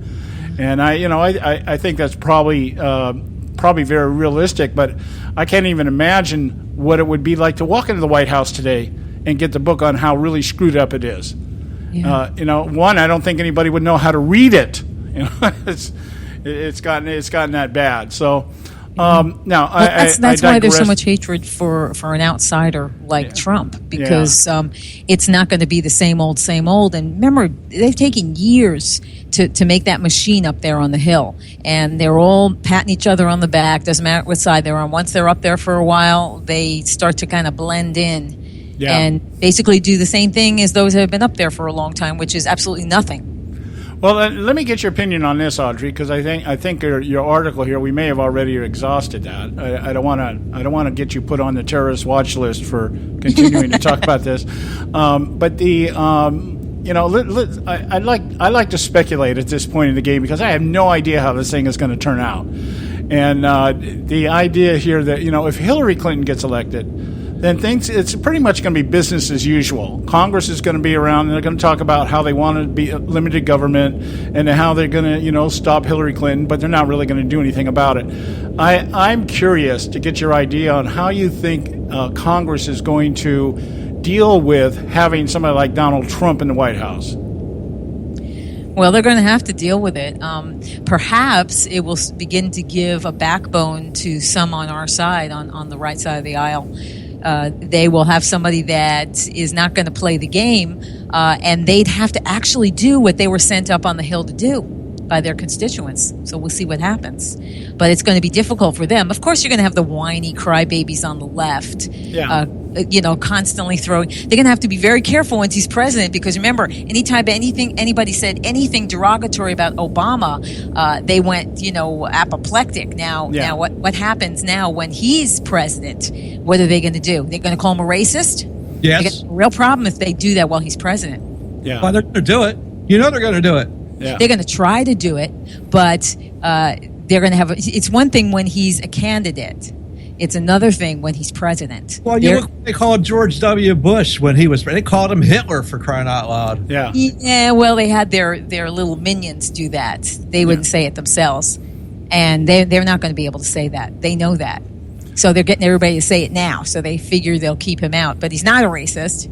And I think that's probably very realistic, but I can't even imagine what it would be like to walk into the White House today and get the book on how really screwed up it is. Yeah. One, I don't think anybody would know how to read it. It's gotten that bad. So now that's why there's so much hatred for an outsider like Trump, because it's not going to be the same old. And remember, they've taken years to make that machine up there on the Hill, and they're all patting each other on the back. Doesn't matter what side they're on. Once they're up there for a while, they start to kind of blend in. Yeah. And basically do the same thing as those that have been up there for a long time, which is absolutely nothing. Well, let me get your opinion on this, Audrey, because I think your article here, we may have already exhausted that. I don't want to get you put on the terrorist watch list for continuing to talk about this. But I like to speculate at this point in the game, because I have no idea how this thing is going to turn out. And the idea here that if Hillary Clinton gets elected, then it's pretty much going to be business as usual. Congress is going to be around, and they're going to talk about how they want to be limited government and how they're going to, stop Hillary Clinton, but they're not really going to do anything about it. I'm curious to get your idea on how you think Congress is going to deal with having somebody like Donald Trump in the White House. Well, they're going to have to deal with it. Perhaps it will begin to give a backbone to some on our side, on the right side of the aisle. They will have somebody that is not going to play the game, and they'd have to actually do what they were sent up on the Hill to do by their constituents. So we'll see what happens. But it's going to be difficult for them. Of course, you're going to have the whiny crybabies on the left, constantly throwing. They're going to have to be very careful once he's president, because remember, anytime anybody said anything derogatory about Obama, they went, apoplectic. Now what happens now when he's president? What are they going to do? They're going to call him a racist? Yes. They got a real problem if they do that while he's president. Yeah. Well, they're going to do it. They're going to do it. Yeah. They're going to try to do it, but they're going to have. It's one thing when he's a candidate. It's another thing when he's president. Well, they called George W. Bush when he was. They called him Hitler, for crying out loud. Yeah. Yeah. Well, they had their little minions do that. They wouldn't say it themselves, and they're not going to be able to say that. They know that, so they're getting everybody to say it now. So they figure they'll keep him out, but he's not a racist,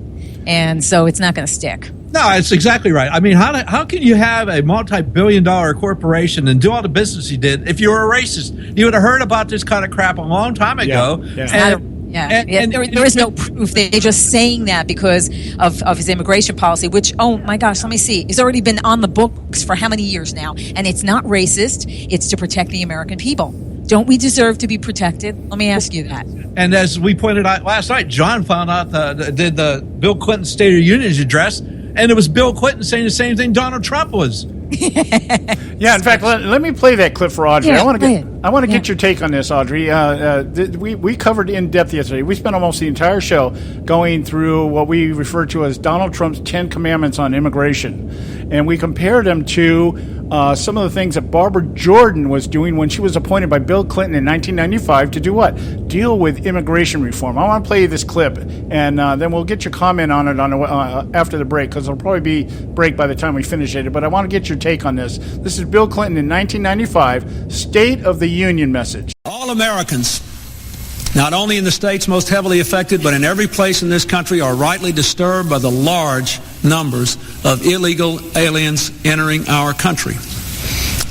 and so it's not going to stick. No, it's exactly right. I mean, how can you have a multi-billion-dollar corporation and do all the business he did if you were a racist? You would have heard about this kind of crap a long time ago. Yeah. There is no proof. They're just saying that because of his immigration policy, which, oh my gosh, let me see. It's already been on the books for how many years now? And it's not racist. It's to protect the American people. Don't we deserve to be protected? Let me ask you that. And as we pointed out last night, John found out did the Bill Clinton State of the Union address, and it was Bill Clinton saying the same thing Donald Trump was. Yeah, in fact, let me play that clip for Audrey. I want to get your take on this, Audrey. We covered in depth yesterday. We spent almost the entire show going through what we refer to as Donald Trump's 10 Commandments on immigration, and we compared them to some of the things that Barbara Jordan was doing when she was appointed by Bill Clinton in 1995 to do what? Deal with immigration reform. I want to play you this clip, and then we'll get your comment on it after the break, because it'll probably be break by the time we finish it. But I want to get your take on this. This is Bill Clinton in 1995, State of the Union message. All Americans, not only in the states most heavily affected, but in every place in this country, are rightly disturbed by the large numbers of illegal aliens entering our country.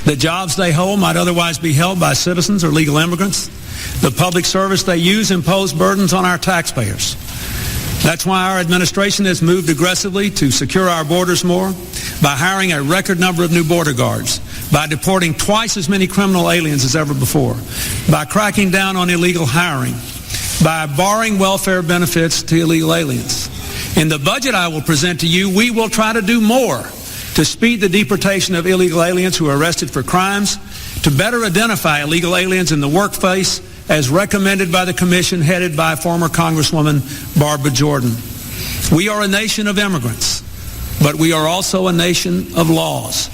The jobs they hold might otherwise be held by citizens or legal immigrants. The public service they use impose burdens on our taxpayers. That's why our administration has moved aggressively to secure our borders more, by hiring a record number of new border guards, by deporting twice as many criminal aliens as ever before, by cracking down on illegal hiring, by barring welfare benefits to illegal aliens. In the budget I will present to you, we will try to do more to speed the deportation of illegal aliens who are arrested for crimes to better identify illegal aliens in the workplace as recommended by the commission headed by former Congresswoman Barbara Jordan. We are a nation of immigrants, but we are also a nation of laws.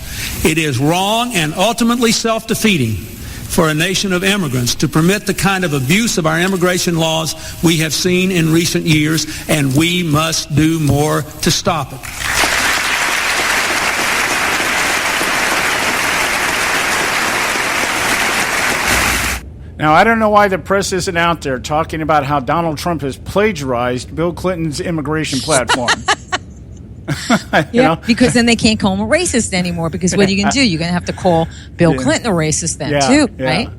It is wrong and ultimately self-defeating for a nation of immigrants to permit the kind of abuse of our immigration laws we have seen in recent years, and we must do more to stop it. Now, I don't know why the press isn't out there talking about how Donald Trump has plagiarized Bill Clinton's immigration platform. Because then they can't call him a racist anymore, because what are you going to do? You're going to have to call Bill Clinton a racist then, too, right?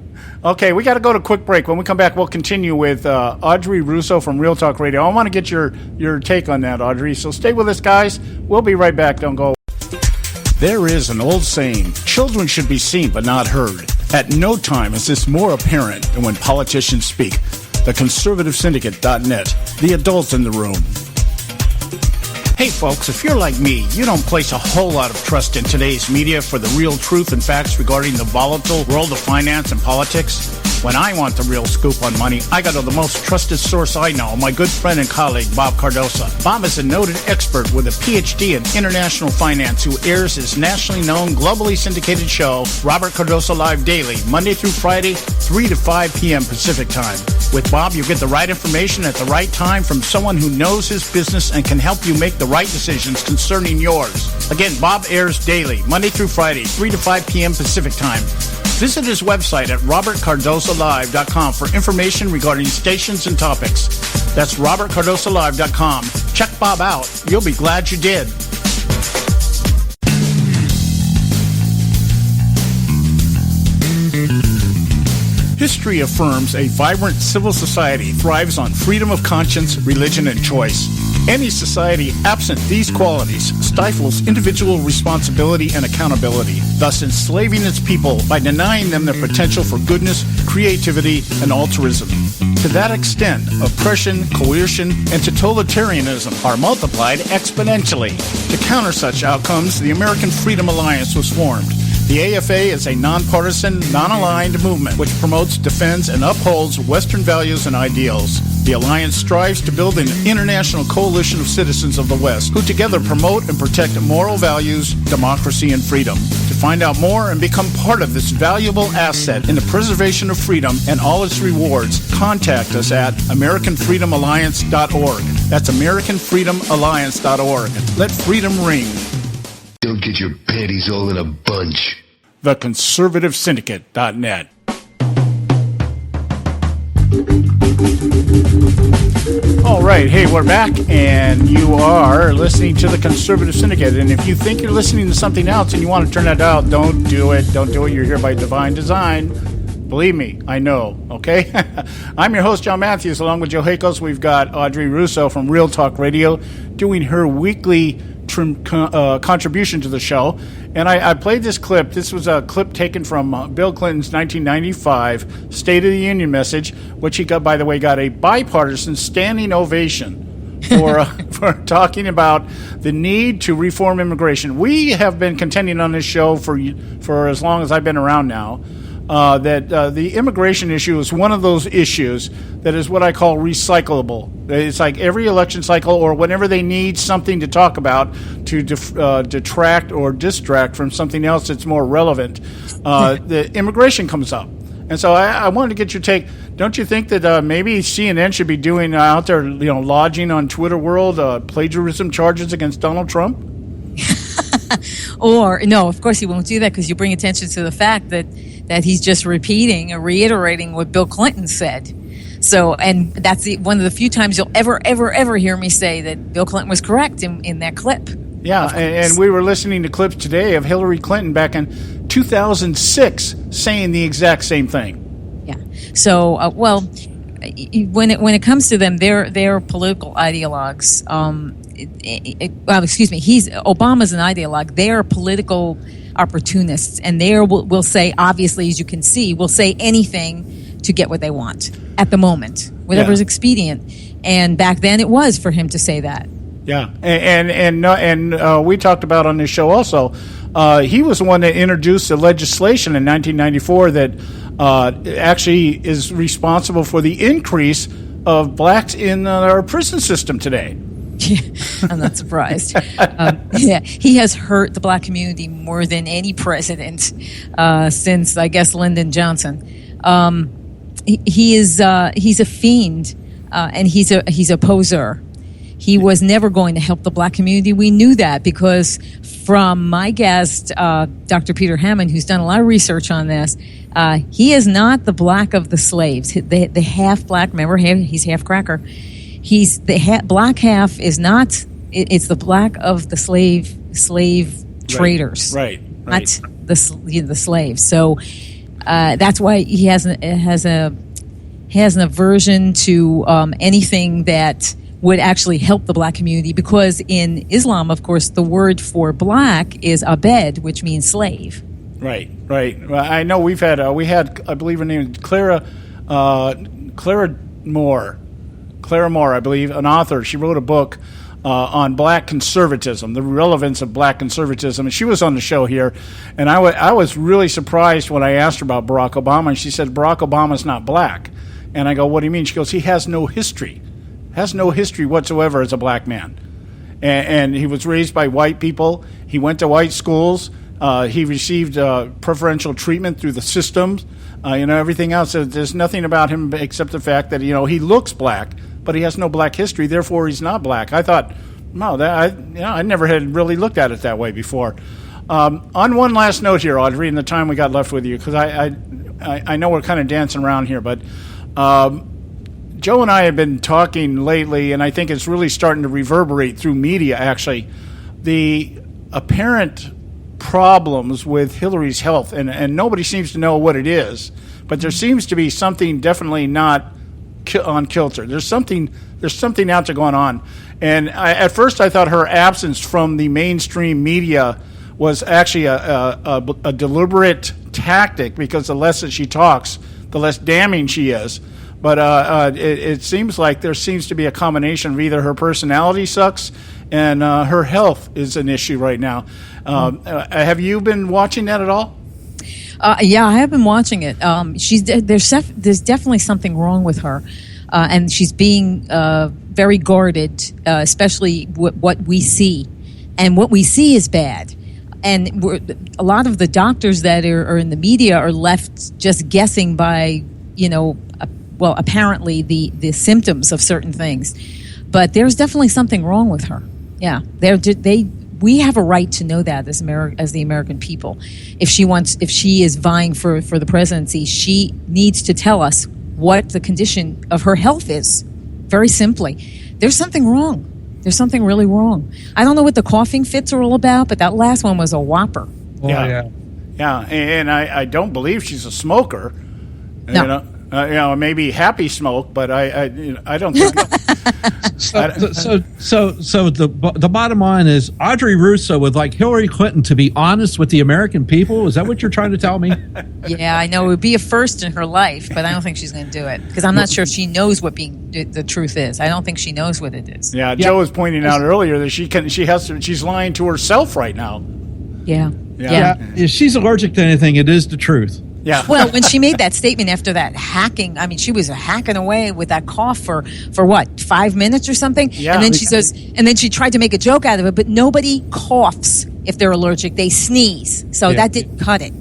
Okay, we got to go to a quick break. When we come back, we'll continue with Audrey Russo from Real Talk Radio. I want to get your take on that, Audrey. So stay with us, guys. We'll be right back. Don't go. There is an old saying, children should be seen but not heard. At no time is this more apparent than when politicians speak. The Conservative Syndicate.net, the adults in the room. Hey folks, if you're like me, you don't place a whole lot of trust in today's media for the real truth and facts regarding the volatile world of finance and politics. When I want the real scoop on money, I go to the most trusted source I know, my good friend and colleague, Bob Cardosa. Bob is a noted expert with a PhD in international finance who airs his nationally known, globally syndicated show, Robert Cardosa Live Daily, Monday through Friday, 3 to 5 p.m. Pacific Time. With Bob, you get the right information at the right time from someone who knows his business and can help you make the right decisions concerning yours. Again, Bob airs daily, Monday through Friday, 3 to 5 p.m. Pacific Time. Visit his website at robertcardosalive.com for information regarding stations and topics. That's robertcardosalive.com. Check Bob out. You'll be glad you did. History affirms a vibrant civil society thrives on freedom of conscience, religion, and choice. Any society absent these qualities stifles individual responsibility and accountability, thus enslaving its people by denying them their potential for goodness, creativity, and altruism. To that extent, oppression, coercion, and totalitarianism are multiplied exponentially. To counter such outcomes, the American Freedom Alliance was formed. The AFA is a nonpartisan, non-aligned movement which promotes, defends, and upholds Western values and ideals. The Alliance strives to build an international coalition of citizens of the West who together promote and protect moral values, democracy, and freedom. To find out more and become part of this valuable asset in the preservation of freedom and all its rewards, contact us at AmericanFreedomAlliance.org. That's AmericanFreedomAlliance.org. Let freedom ring. Don't get your panties all in a bunch. The Conservative Syndicate.net. All right, hey, we're back, and you are listening to the Conservative Syndicate. And if you think you're listening to something else and you want to turn that out, don't do it. Don't do it. You're here by divine design. Believe me, I know, okay? I'm your host, John Matthews. Along with Joe Hakos, we've got Audrey Russo from Real Talk Radio doing her weekly contribution to the show. And I played this clip. This was a clip taken from Bill Clinton's 1995 State of the Union message, which he got, by the way, got a bipartisan standing ovation for talking about the need to reform immigration. We have been contending on this show for as long as I've been around now. That the immigration issue is one of those issues that is what I call recyclable. It's like every election cycle or whenever they need something to talk about to detract or distract from something else that's more relevant, the immigration comes up. And so I wanted to get your take. Don't you think that maybe CNN should be doing out there, lodging on Twitter world plagiarism charges against Donald Trump? Or, no, of course he won't do that, because you bring attention to the fact that he's just repeating and reiterating what Bill Clinton said. So, and that's one of the few times you'll ever hear me say that Bill Clinton was correct in that clip. Yeah, and we were listening to clips today of Hillary Clinton back in 2006 saying the exact same thing. Yeah. So, when it comes to them, they're political ideologues. Obama's an ideologue. They're political opportunists, and will say, obviously, as you can see, will say anything to get what they want at the moment, whatever's expedient. And back then, it was for him to say that. Yeah, and we talked about on this show also he was the one that introduced the legislation in 1994 that actually is responsible for the increase of blacks in our prison system today. I'm not surprised. He has hurt the black community more than any president since, I guess, Lyndon Johnson. He's a fiend, and he's a poser. He was never going to help the black community. We knew that because from my guest, Dr. Peter Hammond, who's done a lot of research on this, he is not the black of the slaves. The half black, remember, he's half cracker. He's the black half is not. It's the black of the slave traders, right? Not the slaves. So that's why he has an aversion to anything that would actually help the black community, because in Islam, of course, the word for black is abed, which means slave. Right. Well, I know we had, I believe her name is Clara Moore, I believe, an author. She wrote a book on black conservatism, the relevance of black conservatism, and she was on the show here, and I was really surprised when I asked her about Barack Obama, and she said Barack Obama's not black. And I go, what do you mean? She goes, he has no history whatsoever as a black man. And he was raised by white people. He went to white schools. He received preferential treatment through the systems. Everything else. There's nothing about him except the fact that, he looks black, but he has no black history. Therefore, he's not black. I thought, no, I never had really looked at it that way before. On one last note here, Audrey, in the time we got left with you, because I know we're kind of dancing around here, but Joe and I have been talking lately, and I think it's really starting to reverberate through media, actually, the apparent problems with Hillary's health, and nobody seems to know what it is, but there seems to be something definitely not on kilter. There's something out there going on. And at first I thought her absence from the mainstream media was actually a deliberate tactic, because the less that she talks, the less damning she is. But it seems like there seems to be a combination of either her personality sucks and her health is an issue right now. Have you been watching that at all? Yeah, I have been watching it. There's definitely something wrong with her, and she's being very guarded, especially what we see. And what we see is bad. And a lot of the doctors that are in the media are left just guessing by, apparently the symptoms of certain things. But there's definitely something wrong with her. Yeah, we have a right to know that as the American people. If she is vying for the presidency, she needs to tell us what the condition of her health is. Very simply, there's something wrong. There's something really wrong. I don't know what the coughing fits are all about, but that last one was a whopper. Oh, yeah. And I don't believe she's a smoker. No. Maybe happy smoke, but I don't think. So the bottom line is Audrey Russo would like Hillary Clinton to be honest with the American people. Is that what you're trying to tell me? Yeah, I know it would be a first in her life, but I don't think she's going to do it, because I'm not sure if she knows what being the truth is. I don't think she knows what it is. Yeah, Joe was pointing out earlier that she's lying to herself right now. Yeah. If she's allergic to anything, it is the truth. Yeah. Well, when she made that statement after that hacking, I mean, she was hacking away with that cough for what, 5 minutes or something? Yeah. And then she says, and then she tried to make a joke out of it, but nobody coughs if they're allergic. They sneeze. So that didn't cut it.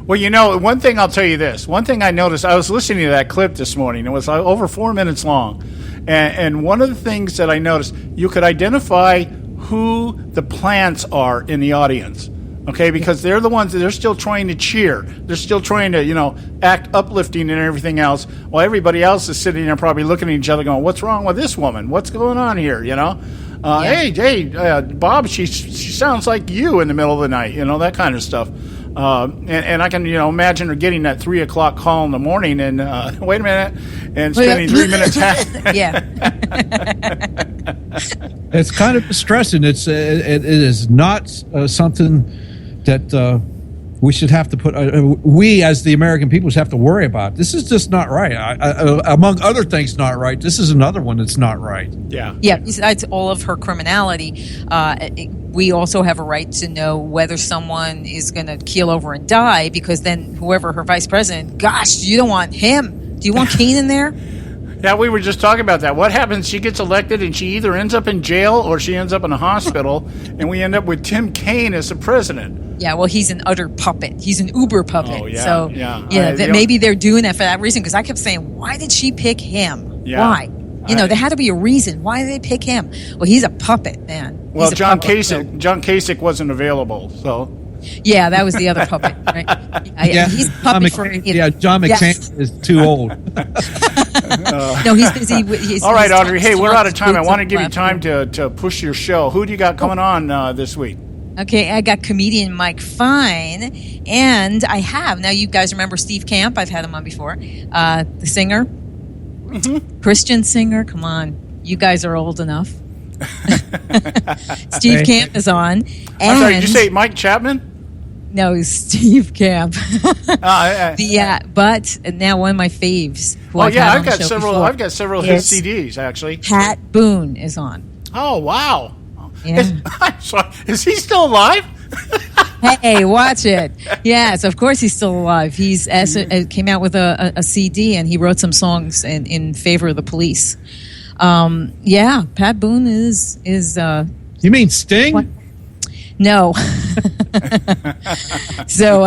Well, one thing I'll tell you this. One thing I noticed, I was listening to that clip this morning. It was over 4 minutes long. And one of the things that I noticed, you could identify who the plants are in the audience. Okay, because they're the ones that they're still trying to cheer. They're still trying to, act uplifting and everything else, while everybody else is sitting there probably looking at each other going, what's wrong with this woman? What's going on here, Hey, Bob, she sounds like you in the middle of the night, that kind of stuff. And I can, imagine her getting that 3 o'clock call in the morning and, wait a minute, and spending 3 minutes. Yeah. It's kind of distressing. It is not something that we should have to put, we as the American people should have to worry about. This is just not right. Among other things, not right. This is another one that's not right. Yeah. Yeah, besides all of her criminality, we also have a right to know whether someone is going to keel over and die, because then whoever her vice president, gosh, you don't want him. Do you want Kane in there? Yeah, we were just talking about that. What happens? She gets elected and she either ends up in jail or she ends up in a hospital, and we end up with Tim Kaine as the president. Yeah, well, he's an utter puppet. He's an uber puppet. Oh, yeah, so, yeah. Maybe they're doing that for that reason, because I kept saying, why did she pick him? Yeah. Why? There had to be a reason. Why did they pick him? Well, he's a puppet, man. Well, John Kasich wasn't available, so... Yeah, that was the other puppet, right? He's a puppet for... John McCain is too old. No, he's busy. All right, Audrey. Hey, we're out of time. I want to give you time to push your show. Who do you got coming on this week? Okay, I got comedian Mike Fine, and I have, now you guys remember Steve Camp. I've had him on before. The singer, Christian singer. Come on, you guys are old enough. Steve Camp is on. I'm sorry, did you say Mike Chapman? No, Steve Camp. But now one of my faves. I've got several his CDs actually. Pat Boone is on. Oh wow! Yeah. Is he still alive? Hey, watch it. Yes, of course he's still alive. He's came out with a CD, and he wrote some songs in favor of the police. Pat Boone is. You mean Sting? What? No. So,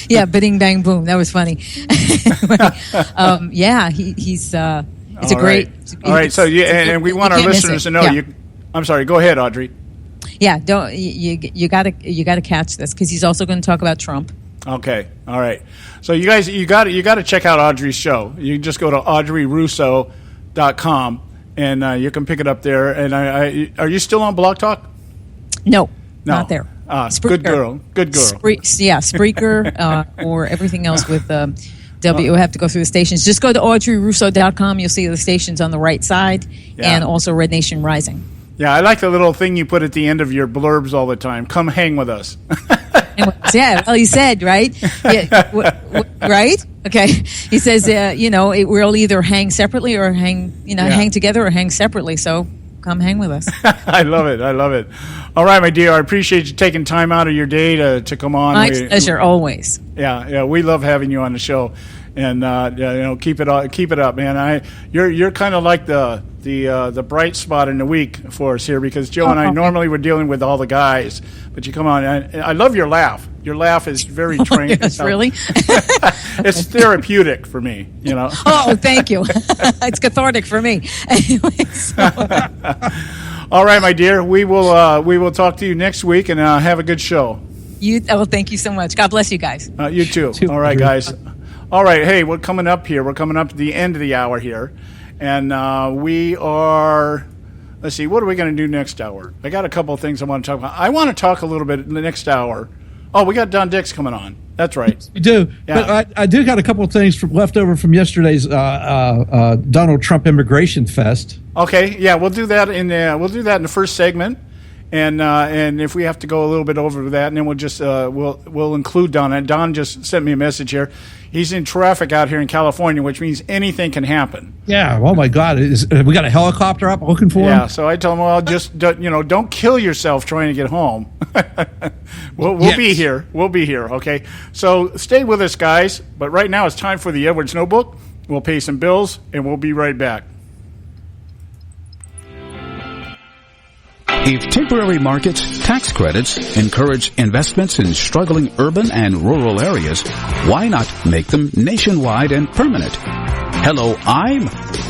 bidding bang boom. That was funny. He's. It's a great. All right. So and we want our listeners to know you. I'm sorry. Go ahead, Audrey. Yeah. Don't you gotta catch this, because he's also going to talk about Trump. Okay. All right. So you guys, you got to check out Audrey's show. You just go to audreyrusso.com and you can pick it up there. And are you still on Blog Talk? No, not there. Good girl. Spreaker, or everything else with W. Have to go through the stations. Just go to audreyrusso.com. You'll see the stations on the right side, and also Red Nation Rising. Yeah, I like the little thing you put at the end of your blurbs all the time. Come hang with us. Yeah, well, he said, right? Yeah, right? Okay. He says, we'll either hang separately or hang together or hang separately. So come hang with us. I love it. All right, my dear. I appreciate you taking time out of your day to come on. My pleasure, always. Yeah. We love having you on the show, and keep it up, man. You're kind of like the bright spot in the week for us here, because Joe and I normally we're dealing with all the guys, but you come on. I love your laugh. Your laugh is very trained. Yes, really? It's therapeutic for me, Oh, thank you. It's cathartic for me. Anyway, all right, my dear. We will talk to you next week, and have a good show. Thank you so much. God bless you guys. You too. All right, guys. All right. Hey, we're coming up here. We're coming up to the end of the hour here. And we are, let's see, what are we going to do next hour? I got a couple of things I want to talk about. I want to talk a little bit in the next hour. Oh, we got Don Dix coming on. That's right. We do. Yeah. But I do got a couple of things left over from yesterday's Donald Trump Immigration Fest. Okay. Yeah, we'll do that in the first segment. And if we have to go a little bit over that, and then we'll just we'll include Don. And Don just sent me a message here. He's in traffic out here in California, which means anything can happen. Yeah. Oh my God. We got a helicopter up looking for him. Yeah. So I told him, well, just don't kill yourself trying to get home. we'll be here. We'll be here. Okay. So stay with us, guys. But right now it's time for the Edwards Notebook. We'll pay some bills, and we'll be right back. If temporary markets, tax credits encourage investments in struggling urban and rural areas, why not make them nationwide and permanent? Hello, I'm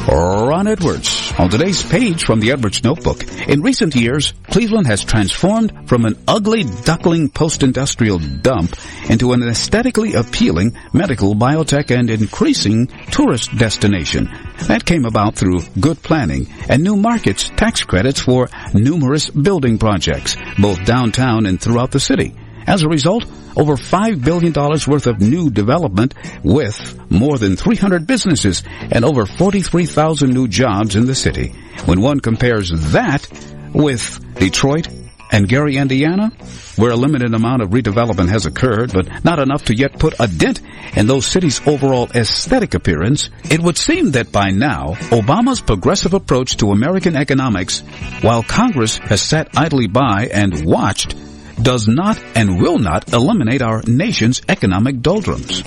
Ron Edwards. On today's page from the Edwards Notebook, in recent years, Cleveland has transformed from an ugly duckling post-industrial dump into an aesthetically appealing medical, biotech, and increasing tourist destination. That came about through good planning and new markets tax credits for numerous building projects, both downtown and throughout the city. As a result, over $5 billion worth of new development with more than 300 businesses and over 43,000 new jobs in the city. When one compares that with Detroit, And Gary, Indiana, where a limited amount of redevelopment has occurred, but not enough to yet put a dent in those cities' overall aesthetic appearance, it would seem that by now, Obama's progressive approach to American economics, while Congress has sat idly by and watched, does not and will not eliminate our nation's economic doldrums.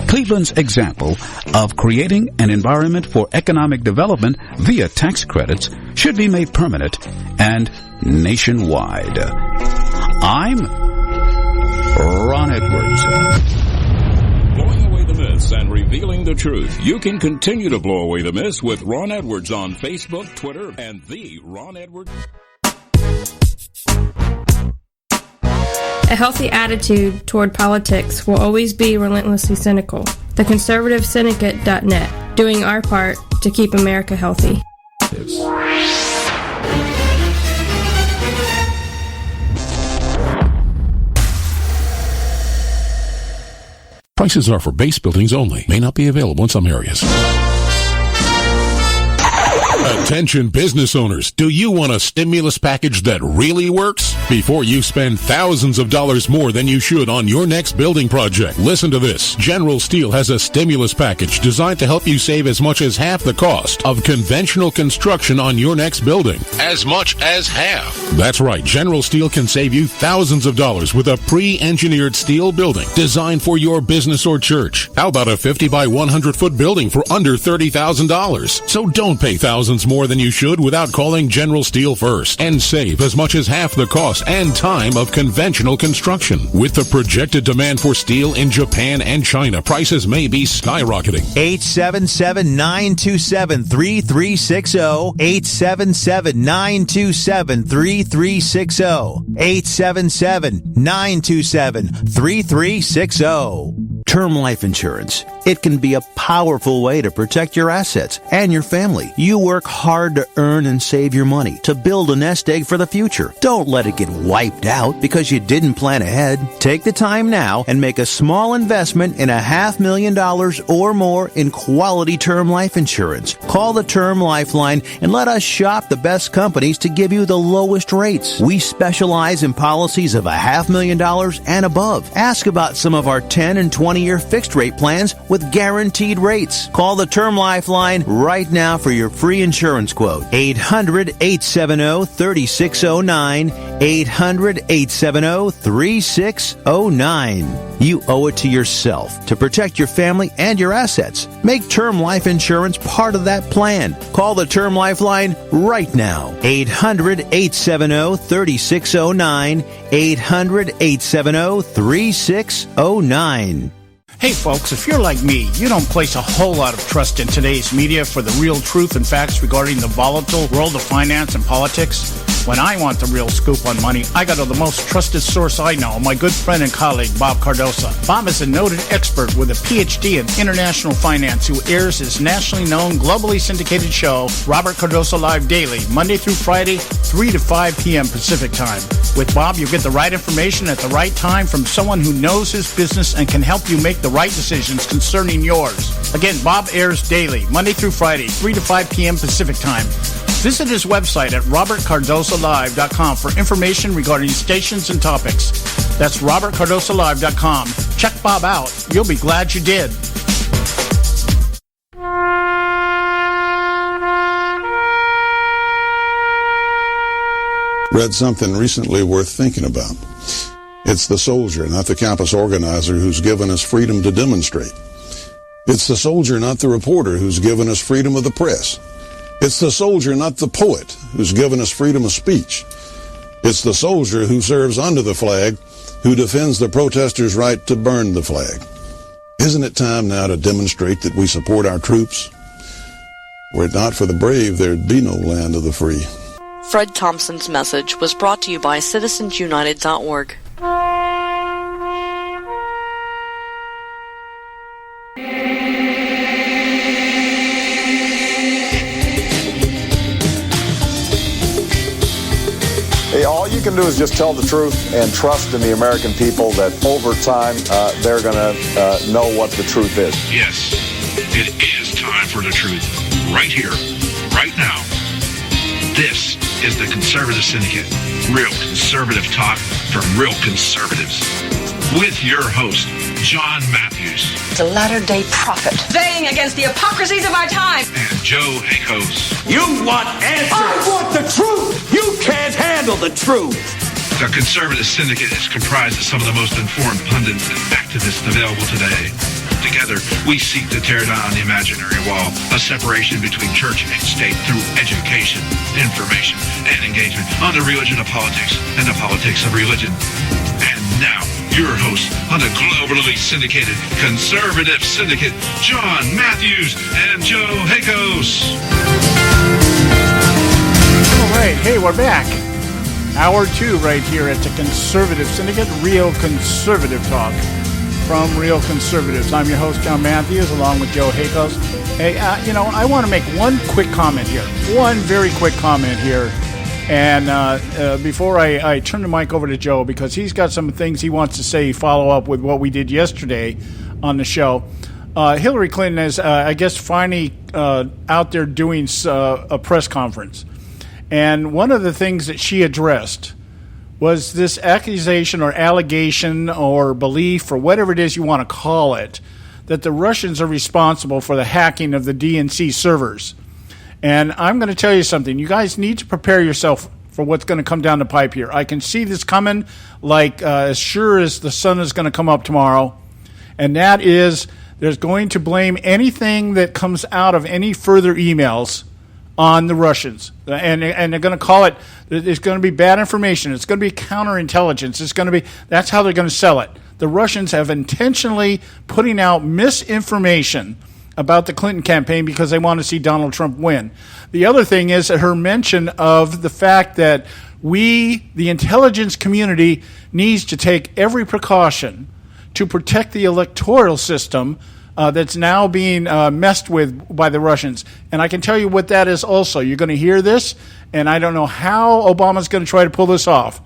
Cleveland's example of creating an environment for economic development via tax credits should be made permanent and nationwide. I'm Ron Edwards. Blowing away the myths and revealing the truth. You can continue to blow away the myths with Ron Edwards on Facebook, Twitter, and the Ron Edwards. A healthy attitude toward politics will always be relentlessly cynical. The Conservative Syndicate.net, doing our part to keep America healthy. Prices are for base buildings only. May not be available in some areas. Attention business owners, do you want a stimulus package that really works? Before you spend thousands of dollars more than you should on your next building project, listen to this. General Steel has a stimulus package designed to help you save as much as half the cost of conventional construction on your next building. As much as half. That's right, General Steel can save you thousands of dollars with a pre-engineered steel building designed for your business or church. How about a 50 by 100 foot building for under $30,000? So don't pay thousands more than you should without calling General Steel first and save as much as half the cost and time of conventional construction. With the projected demand for steel in Japan and China, prices may be skyrocketing. 877-927-3360. 877-927-3360. 877-927-3360. Term life insurance. It can be a powerful way to protect your assets and your family. You work hard to earn and save your money to build a nest egg for the future. Don't let it get wiped out because you didn't plan ahead. Take the time now and make a small investment in $500,000 or more in quality term life insurance. Call the Term Lifeline and let us shop the best companies to give you the lowest rates. We specialize in policies of $500,000 and above. Ask about some of our 10 and 20-year fixed rate plans with guaranteed rates. Call the Term Lifeline right now for your free insurance quote. 800-870-3609. 800-870-3609. You owe it to yourself to protect your family and your assets. Make term life insurance part of that plan. Call the Term Lifeline right now. 800-870-3609. 800-870-3609. Hey folks, if you're like me, you don't place a whole lot of trust in today's media for the real truth and facts regarding the volatile world of finance and politics. When I want the real scoop on money, I go to the most trusted source I know, my good friend and colleague, Bob Cardoso. Bob is a noted expert with a PhD in international finance who airs his nationally known, globally syndicated show, Robert Cardoso Live Daily, Monday through Friday, 3 to 5 p.m. Pacific Time. With Bob, you get the right information at the right time from someone who knows his business and can help you make the right decisions concerning yours. Again, Bob airs daily, Monday through Friday, 3 to 5 p.m. Pacific Time. Visit his website at robertcardosolive.com for information regarding stations and topics. That's robertcardosolive.com. Check Bob out. You'll be glad you did. Read something recently worth thinking about. It's the soldier, not the campus organizer, who's given us freedom to demonstrate. It's the soldier, not the reporter, who's given us freedom of the press. It's the soldier, not the poet, who's given us freedom of speech. It's the soldier who serves under the flag, who defends the protesters' right to burn the flag. Isn't it time now to demonstrate that we support our troops? Were it not for the brave, there'd be no land of the free. Fred Thompson's message was brought to you by citizensunited.org. Hey, all you can do is just tell the truth and trust in the American people that over time they're going to know what the truth is. Yes, it is time for the truth. Right here, right now. This is the Conservative Syndicate. Real conservative talk from real conservatives. With your host, John Matthews. The latter-day prophet. Baying against the hypocrisies of our time. And Joe Hakos. You want answers. I want the truth. You can't handle the truth. The Conservative Syndicate is comprised of some of the most informed pundits and activists available today. Together, we seek to tear down the imaginary wall, a separation between church and state through education, information, and engagement on the religion of politics and the politics of religion. And now, your host on the globally syndicated Conservative Syndicate, John Matthews and Joe Hakos. All right, hey, we're back. Hour 2 right here at the Conservative Syndicate, real conservative talk from real conservatives. I'm your host, John Matthews, along with Joe Hakos. Hey, I want to make one quick comment here. One very quick comment here. And before I turn the mic over to Joe, because he's got some things he wants to say, follow up with what we did yesterday on the show. Hillary Clinton is, I guess, finally out there doing a press conference. And one of the things that she addressed was this accusation or allegation or belief or whatever it is you want to call it, that the Russians are responsible for the hacking of the DNC servers. And I'm going to tell you something. You guys need to prepare yourself for what's going to come down the pipe here. I can see this coming like as sure as the sun is going to come up tomorrow. And that is there's going to blame anything that comes out of any further emails on the Russians. And they're going to call it, it's going to be bad information. It's going to be counterintelligence. It's going to be, that's how they're going to sell it. The Russians have intentionally putting out misinformation about the Clinton campaign because they want to see Donald Trump win. The other thing is her mention of the fact that we, the intelligence community, needs to take every precaution to protect the electoral system that's now being messed with by the Russians. And I can tell you what that is also. You're going to hear this, and I don't know how Obama's going to try to pull this off.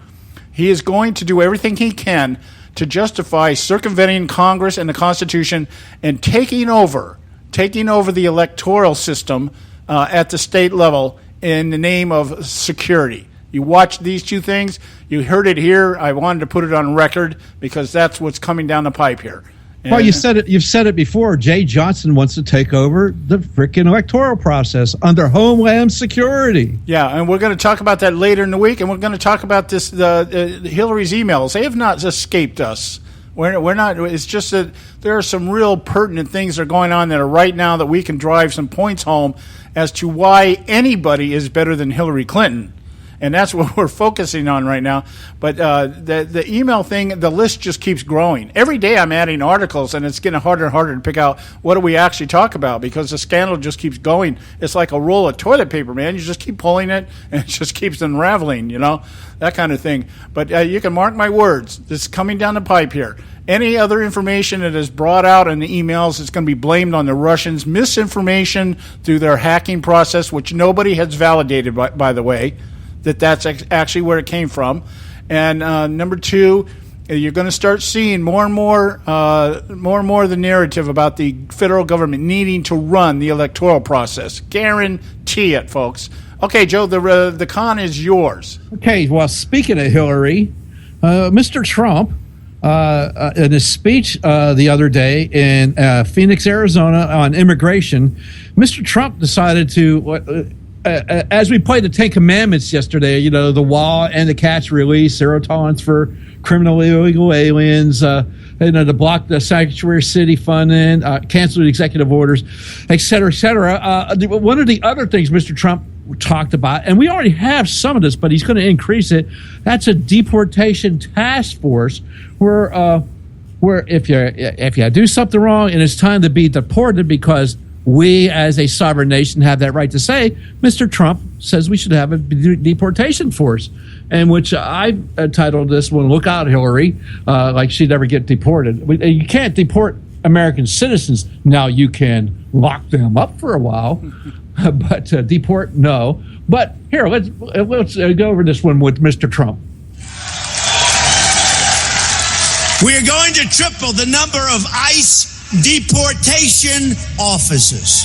He is going to do everything he can to justify circumventing Congress and the Constitution and taking over the electoral system at the state level in the name of security. You watch these two things. You heard it here. I wanted to put it on record because that's what's coming down the pipe here. Well, you said it. You've said it before. Jay Johnson wants to take over the frickin' electoral process under Homeland Security. Yeah, and we're going to talk about that later in the week, and we're going to talk about this. Hillary's emails. They have not escaped us. We're not. It's just that there are some real pertinent things that are going on that are right now that we can drive some points home as to why anybody is better than Hillary Clinton. And that's what we're focusing on right now. But the email thing, the list just keeps growing. Every day I'm adding articles, and it's getting harder and harder to pick out what do we actually talk about because the scandal just keeps going. It's like a roll of toilet paper, man. You just keep pulling it, and it just keeps unraveling, that kind of thing. But you can mark my words. This is coming down the pipe here. Any other information that is brought out in the emails is going to be blamed on the Russians. Misinformation through their hacking process, which nobody has validated, by the way. That's actually where it came from. And number two, you're going to start seeing more and more of the narrative about the federal government needing to run the electoral process. Guarantee it, folks. Okay, Joe, the con is yours. Okay, well, speaking of Hillary, Mr. Trump, in his speech the other day in Phoenix, Arizona on immigration, Mr. Trump decided to... as we played the Ten Commandments yesterday, the wall and the catch release, zero tolerance for criminal illegal aliens, to block the sanctuary city funding, cancel the executive orders, et cetera, et cetera. One of the other things Mr. Trump talked about, and we already have some of this, but he's going to increase it. That's a deportation task force where if you do something wrong and it's time to be deported because we, as a sovereign nation, have that right to say, Mr. Trump says we should have a deportation force, and which I titled this one, Look Out, Hillary, like she'd never get deported. You can't deport American citizens. Now you can lock them up for a while, but deport, no. But here, let's go over this one with Mr. Trump. We are going to triple the number of ICE deportation officers.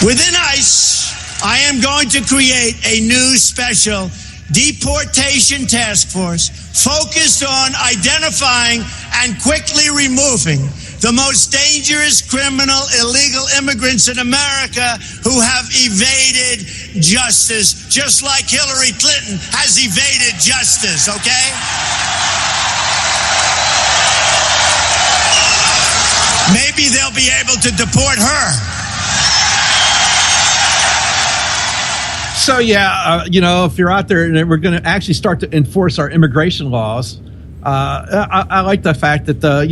Within ICE, I am going to create a new special deportation task force focused on identifying and quickly removing the most dangerous criminal illegal immigrants in America who have evaded justice, just like Hillary Clinton has evaded justice, okay? Maybe they'll be able to deport her. So, if you're out there and we're going to actually start to enforce our immigration laws, I like the fact that,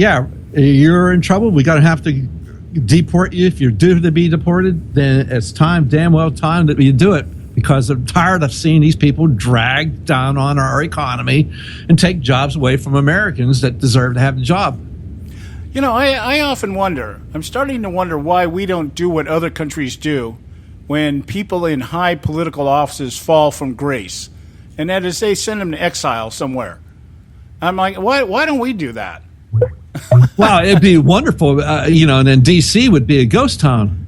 you're in trouble. We're going to have to deport you. If you're due to be deported, then it's damn well time that you do it, because I'm tired of seeing these people drag down on our economy and take jobs away from Americans that deserve to have a job. I often wonder, I'm starting to wonder why we don't do what other countries do when people in high political offices fall from grace. And that is, they send them to exile somewhere. I'm like, why don't we do that? Wow, it'd be wonderful, and then D.C. would be a ghost town.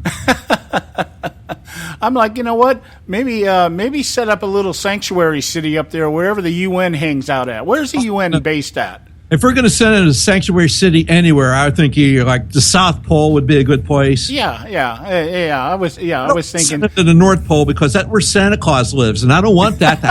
I'm like, you know what? Maybe set up a little sanctuary city up there, wherever the UN hangs out at. Where's the UN based at? If we're going to send it a sanctuary city anywhere, I think the South Pole would be a good place. Yeah. I was thinking send it to the North Pole, because that's where Santa Claus lives, and I don't want that to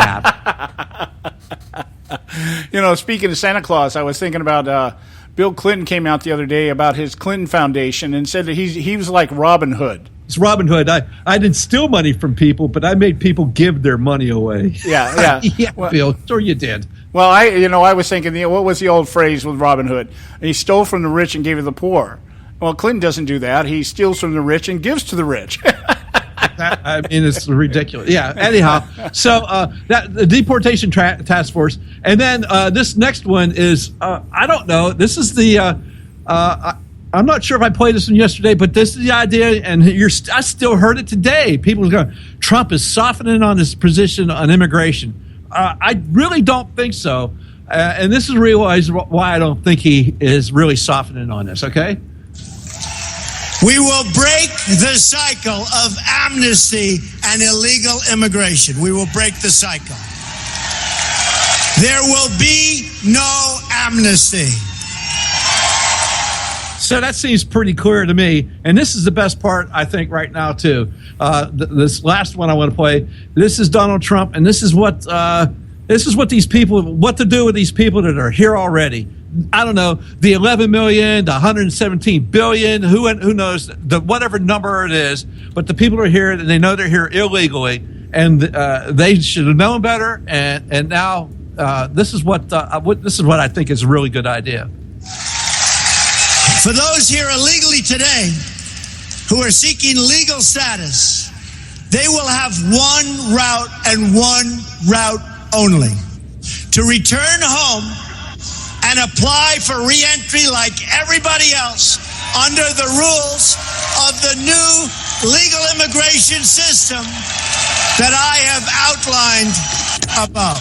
happen. Speaking of Santa Claus, I was thinking about Bill Clinton came out the other day about his Clinton Foundation and said that he was like Robin Hood. It's Robin Hood. I didn't steal money from people, but I made people give their money away. Yeah. Yeah, well, Bill, sure you did. Well, I was thinking, what was the old phrase with Robin Hood? He stole from the rich and gave to the poor. Well, Clinton doesn't do that. He steals from the rich and gives to the rich. It's ridiculous. Yeah. Anyhow, so the deportation task force, and then this next one is I don't know. This is the I'm not sure if I played this one yesterday, but this is the idea, and I still heard it today. People are going, Trump is softening on his position on immigration. I really don't think so, and this is realize why I don't think he is really softening on this. Okay. We will break the cycle of amnesty and illegal immigration. We will break the cycle. There will be no amnesty. So that seems pretty clear to me. And this is the best part, I think, right now, too. This last one I want to play, this is Donald Trump, and this is what these people, what to do with these people that are here already. I don't know, the 11 million, the 117 billion, who knows, the whatever number it is, but the people are here and they know they're here illegally, and they should have known better. And now this is what I think is a really good idea. For those here illegally today who are seeking legal status, they will have one route and one route only: to return home and apply for re-entry like everybody else under the rules of the new legal immigration system that I have outlined above.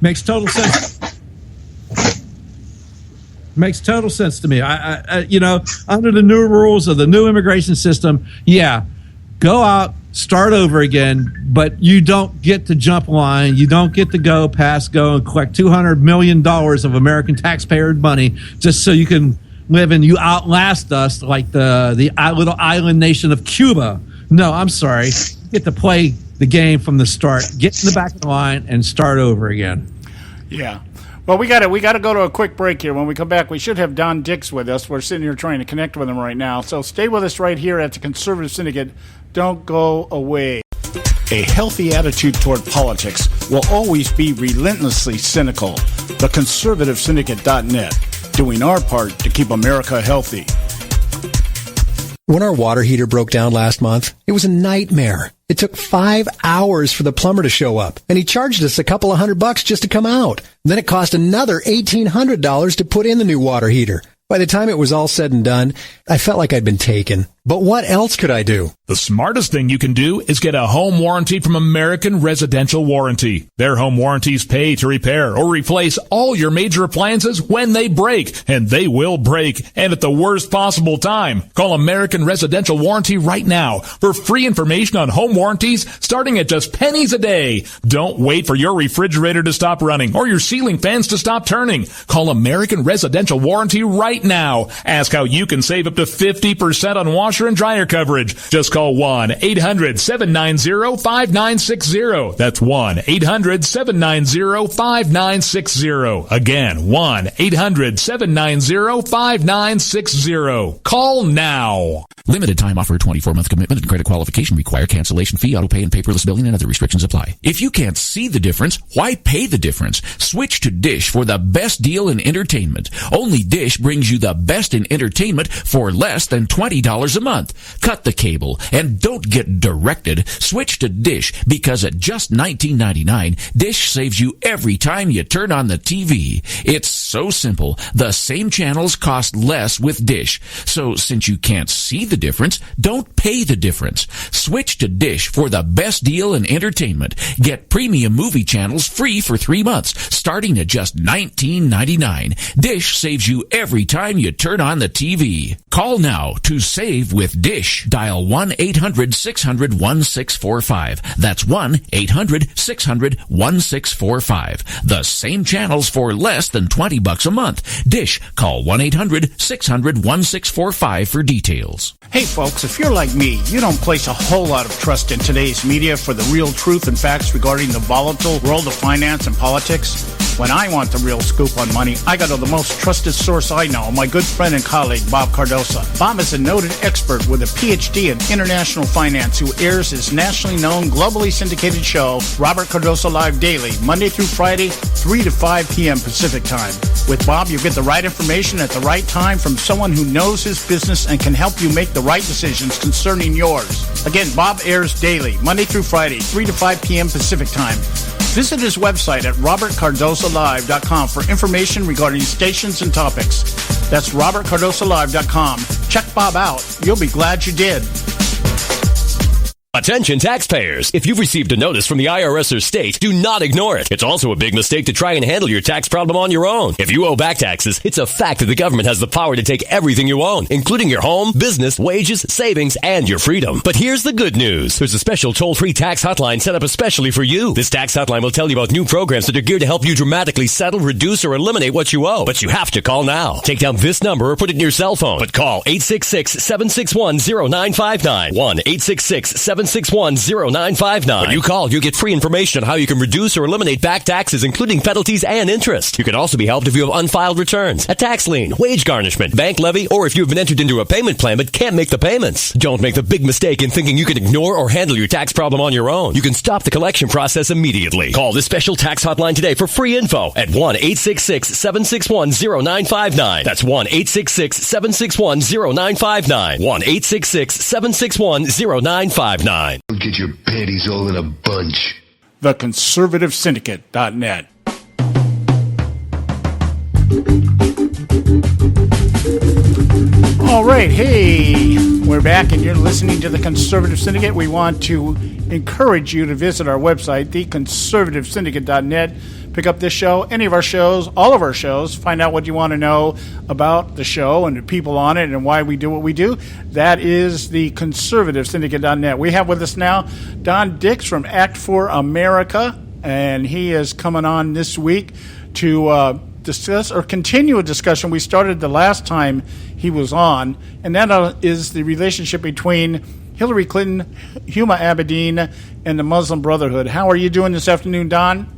Makes total sense. Makes total sense to me. I under the new rules of the new immigration system, go out, start over again, but you don't get to jump line. You don't get to go and collect $200 million of American taxpayer money just so you can live and you outlast us like the little island nation of Cuba. No, I'm sorry. You get to play the game from the start, get in the back of the line, and start over again. Yeah. Well, we got to go to a quick break here. When we come back, we should have Don Dix with us. We're sitting here trying to connect with him right now. So stay with us right here at the Conservative Syndicate. Don't go away. A healthy attitude toward politics will always be relentlessly cynical. TheConservativeSyndicate.net, doing our part to keep America healthy. When our water heater broke down last month, it was a nightmare. It took 5 hours for the plumber to show up, and he charged us a couple of $100 just to come out. Then it cost another $1,800 to put in the new water heater. By the time it was all said and done, I felt like I'd been taken. But what else could I do? The smartest thing you can do is get a home warranty from American Residential Warranty. Their home warranties pay to repair or replace all your major appliances when they break, and they will break, and at the worst possible time. Call American Residential Warranty right now for free information on home warranties starting at just pennies a day. Don't wait for your refrigerator to stop running or your ceiling fans to stop turning. Call American Residential Warranty right now. Ask how you can save up to 50% on washer and dryer coverage. Just call 1-800-790-5960. That's 1-800-790-5960. Again, 1-800-790-5960. Call now. Limited time offer, 24-month commitment and credit qualification required. Cancellation fee, auto pay, and paperless billing and other restrictions apply. If you can't see the difference, why pay the difference? Switch to Dish for the best deal in entertainment. Only Dish brings you the best in entertainment for less than $20 a month. Cut the cable and don't get directed. Switch to Dish because at just $19.99, Dish saves you every time you turn on the TV. It's so simple. The same channels cost less with Dish. So since you can't see the difference, don't pay the difference. Switch to Dish for the best deal in entertainment. Get premium movie channels free for 3 months, starting at just $19.99. Dish saves you every time you turn on the TV. Call now to save with Dish. Dial 1-800-600-1645. That's 1-800-600-1645. The same channels for less than $20 a month. Dish. Call 1-800-600-1645 for details. Hey folks, if you're like me, you don't place a whole lot of trust in today's media for the real truth and facts regarding the volatile world of finance and politics. When I want the real scoop on money, I go to the most trusted source I know, my good friend and colleague, Bob Cardoso. Bob is a noted expert with a PhD in international finance who airs his nationally known, globally syndicated show, Robert Cardoso Live Daily, Monday through Friday, 3 to 5 p.m. Pacific Time. With Bob, you get the right information at the right time from someone who knows his business and can help you make the right decisions concerning yours. Again, Bob airs daily, Monday through Friday, 3 to 5 p.m. Pacific Time. Visit his website at robertcardosolive.com for information regarding stations and topics. That's robertcardosolive.com. Check Bob out. You'll be glad you did. Attention taxpayers. If you've received a notice from the IRS or state, do not ignore it. It's also a big mistake to try and handle your tax problem on your own. If you owe back taxes, it's a fact that the government has the power to take everything you own, including your home, business, wages, savings, and your freedom. But here's the good news. There's a special toll-free tax hotline set up especially for you. This tax hotline will tell you about new programs that are geared to help you dramatically settle, reduce, or eliminate what you owe. But you have to call now. Take down this number or put it in your cell phone. But call 866-761-0959. 1-866-761-0959. When you call, you get free information on how you can reduce or eliminate back taxes, including penalties and interest. You can also be helped if you have unfiled returns, a tax lien, wage garnishment, bank levy, or if you've been entered into a payment plan but can't make the payments. Don't make the big mistake in thinking you can ignore or handle your tax problem on your own. You can stop the collection process immediately. Call this special tax hotline today for free info at 1-866-761-0959. That's 1-866-761-0959. 1-866-761-0959. Get your panties all in a bunch. TheConservativeSyndicate.net. All right, hey, we're back and you're listening to The Conservative Syndicate. We want to encourage you to visit our website, TheConservativeSyndicate.net. Pick up this show, any of our shows, all of our shows, find out what you want to know about the show and the people on it and why we do what we do. That is the ConservativeSyndicate.net. We have with us now Don Dix from Act for America, and he is coming on this week to discuss or continue a discussion we started the last time he was on, and that is the relationship between Hillary Clinton, Huma Abedin, and the Muslim Brotherhood. How are you doing this afternoon, Don?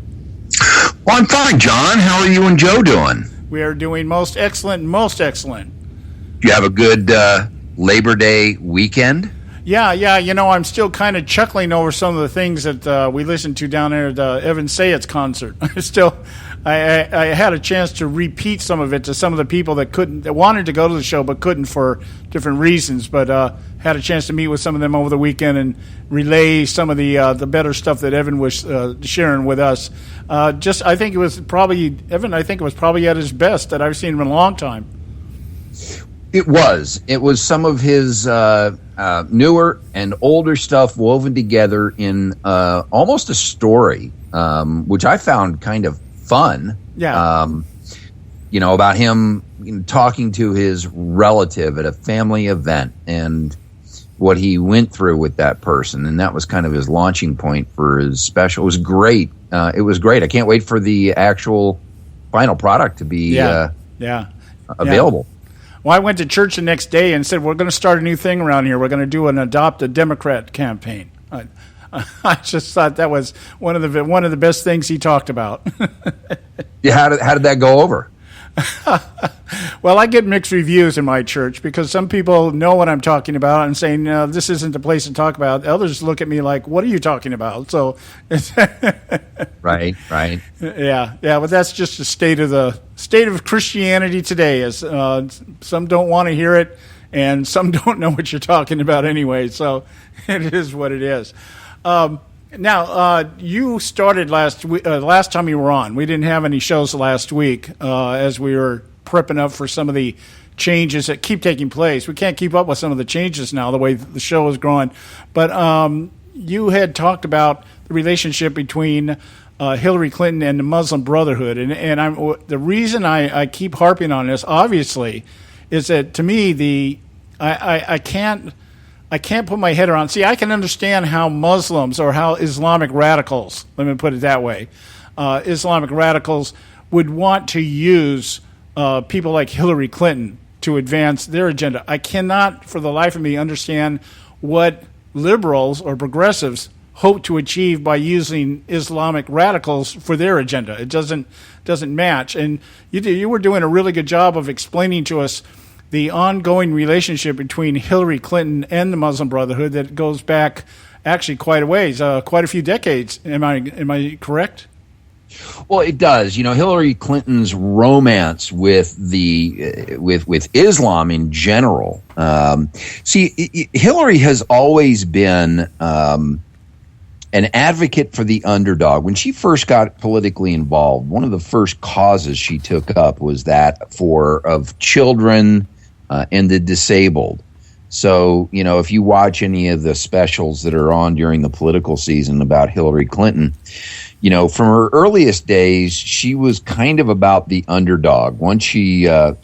Well, I'm fine, John. How are you and Joe doing? We are doing most excellent, most excellent. You have a good Labor Day weekend? Yeah. You know, I'm still kind of chuckling over some of the things that we listened to down there at the Evan Sayet's concert. I had a chance to repeat some of it to some of the people that wanted to go to the show but couldn't for different reasons. But had a chance to meet with some of them over the weekend and relay some of the better stuff that Evan was sharing with us. I think it was probably at his best that I've seen him in a long time. It was some of his newer and older stuff woven together in almost a story, which I found kind of fun. Yeah. About him talking to his relative at a family event and what he went through with that person. And that was kind of his launching point for his special. It was great. It was great. I can't wait for the actual final product to be available. Well, I went to church the next day and said, we're going to start a new thing around here. We're going to do an Adopt a Democrat campaign. I just thought that was one of the best things he talked about. Yeah, how did that go over? Well, I get mixed reviews in my church because some people know what I'm talking about and saying, no, this isn't the place to talk about. Others look at me like, what are you talking about? So, Right. Yeah, but that's just the state of Christianity today. Is some don't want to hear it, and some don't know what you're talking about anyway. So, it is what it is. Now, you started last time you were on. We didn't have any shows last week as we were prepping up for some of the changes that keep taking place. We can't keep up with some of the changes now, the way the show is growing. But you had talked about the relationship between Hillary Clinton and the Muslim Brotherhood. And the reason I keep harping on this, obviously, is that to me, I can't put my head around. See, I can understand how Muslims or how Islamic radicals, let me put it that way, Islamic radicals would want to use people like Hillary Clinton to advance their agenda. I cannot, for the life of me, understand what liberals or progressives hope to achieve by using Islamic radicals for their agenda. It doesn't match. And you were doing a really good job of explaining to us the ongoing relationship between Hillary Clinton and the Muslim Brotherhood that goes back actually quite a ways, quite a few decades. Am I correct? Well, it does. Hillary Clinton's romance with with Islam in general. Hillary has always been an advocate for the underdog. When she first got politically involved, one of the first causes she took up was that of children and the disabled. So, if you watch any of the specials that are on during the political season about Hillary Clinton, from her earliest days, she was kind of about the underdog. Once she, it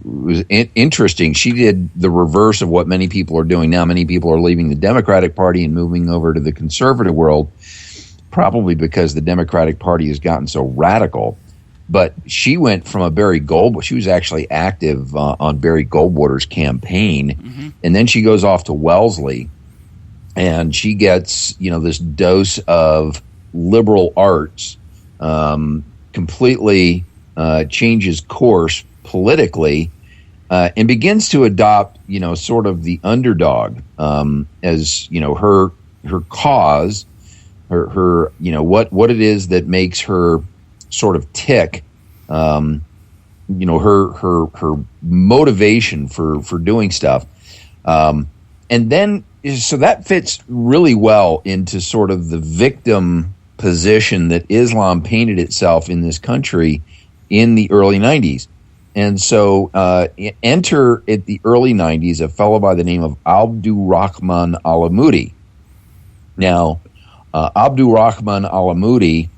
was interesting. She did the reverse of what many people are doing now. Many people are leaving the Democratic Party and moving over to the conservative world, probably because the Democratic Party has gotten so radical. But she went from she was actually active on Barry Goldwater's campaign. And then she goes off to Wellesley and she gets, this dose of liberal arts, completely changes course politically, and begins to adopt, sort of the underdog as, her cause, her what it is that makes her sort of tick, her motivation for doing stuff, and then so that fits really well into sort of the victim position that Islam painted itself in this country in the early 90s. And so enter at the early 90s a fellow by the name of Abdurrahman Alamoudi. Now, Abdurrahman Alamoudi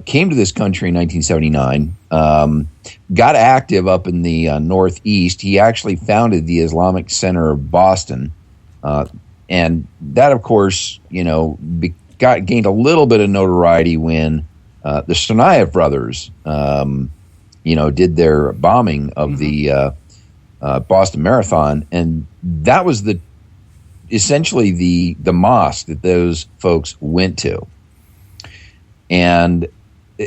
came to this country in 1979, got active up in the Northeast. He actually founded the Islamic Center of Boston. And that, of course, gained a little bit of notoriety when the Tsarnaev brothers, did their bombing of the Boston Marathon, and that was essentially the mosque that those folks went to. And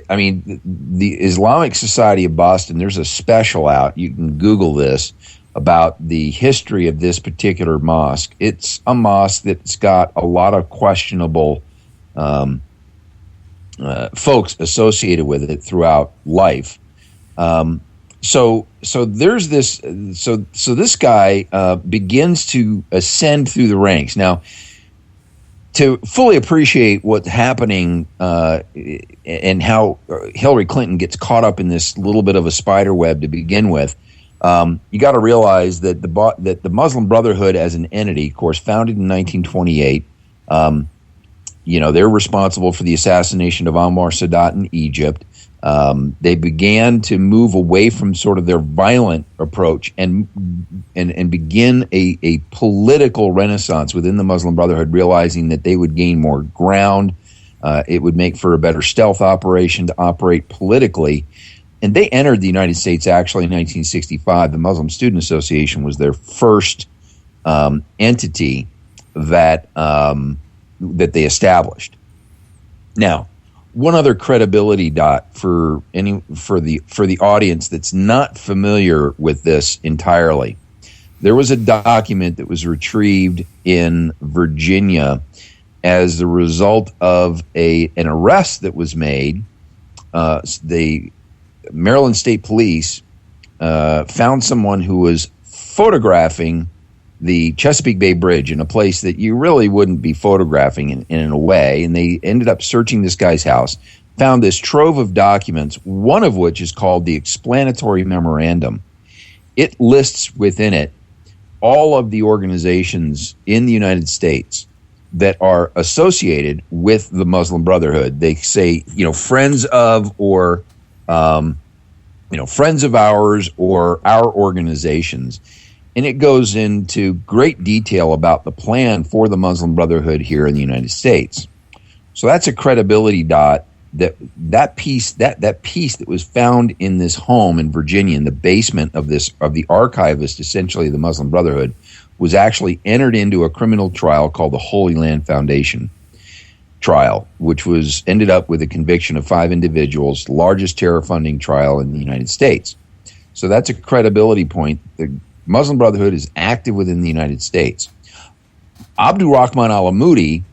I mean, the Islamic Society of Boston, there's a special out, you can Google this, about the history of this particular mosque. It's a mosque that's got a lot of questionable folks associated with it throughout life. So there's this. So this guy begins to ascend through the ranks. Now, to fully appreciate what's happening and how Hillary Clinton gets caught up in this little bit of a spider web to begin with, You got to realize that the Muslim Brotherhood as an entity, of course, founded in 1928, they're responsible for the assassination of Anwar Sadat in Egypt. They began to move away from sort of their violent approach and begin a political renaissance within the Muslim Brotherhood, realizing that they would gain more ground. It would make for a better stealth operation to operate politically. And they entered the United States actually in 1965. The Muslim Student Association was their first entity that they established. Now, one other credibility dot for the audience that's not familiar with this entirely. There was a document that was retrieved in Virginia as a result of an arrest that was made. The Maryland State Police found someone who was photographing the Chesapeake Bay Bridge in a place that you really wouldn't be photographing in a way, and they ended up searching this guy's house, found this trove of documents, one of which is called the Explanatory Memorandum. It lists within it all of the organizations in the United States that are associated with the Muslim Brotherhood. They say, friends of or friends of ours or our organizations. And it goes into great detail about the plan for the Muslim Brotherhood here in the United States. So that's a credibility dot. That piece that was found in this home in Virginia, in the basement of the archivist, essentially the Muslim Brotherhood, was actually entered into a criminal trial called the Holy Land Foundation trial, which ended up with a conviction of 5 individuals, largest terror funding trial in the United States. So that's a credibility point. The Muslim Brotherhood is active within the United States. Abdul Rahman al-Amoudi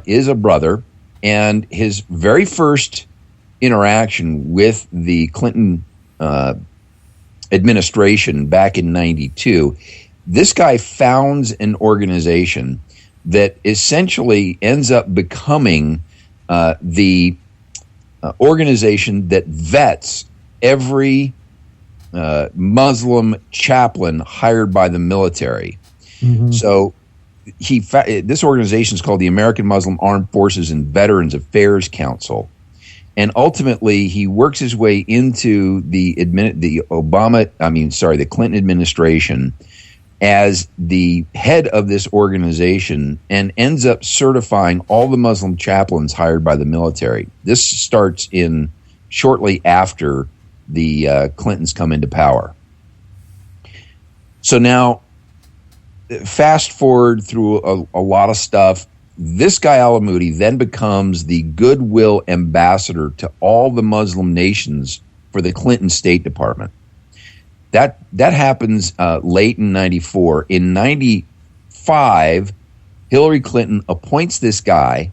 is a brother, and his very first interaction with the Clinton administration back in 92, this guy founds an organization that essentially ends up becoming the organization that vets every Muslim chaplain hired by the military. Mm-hmm. So this organization is called the American Muslim Armed Forces and Veterans Affairs Council. And ultimately, he works his way into the Clinton administration as the head of this organization and ends up certifying all the Muslim chaplains hired by the military. This starts in shortly after the Clintons come into power. So now, fast forward through a lot of stuff. This guy al-Amoudi then becomes the goodwill ambassador to all the Muslim nations for the Clinton State Department. That happens late in 94. In 95, Hillary Clinton appoints this guy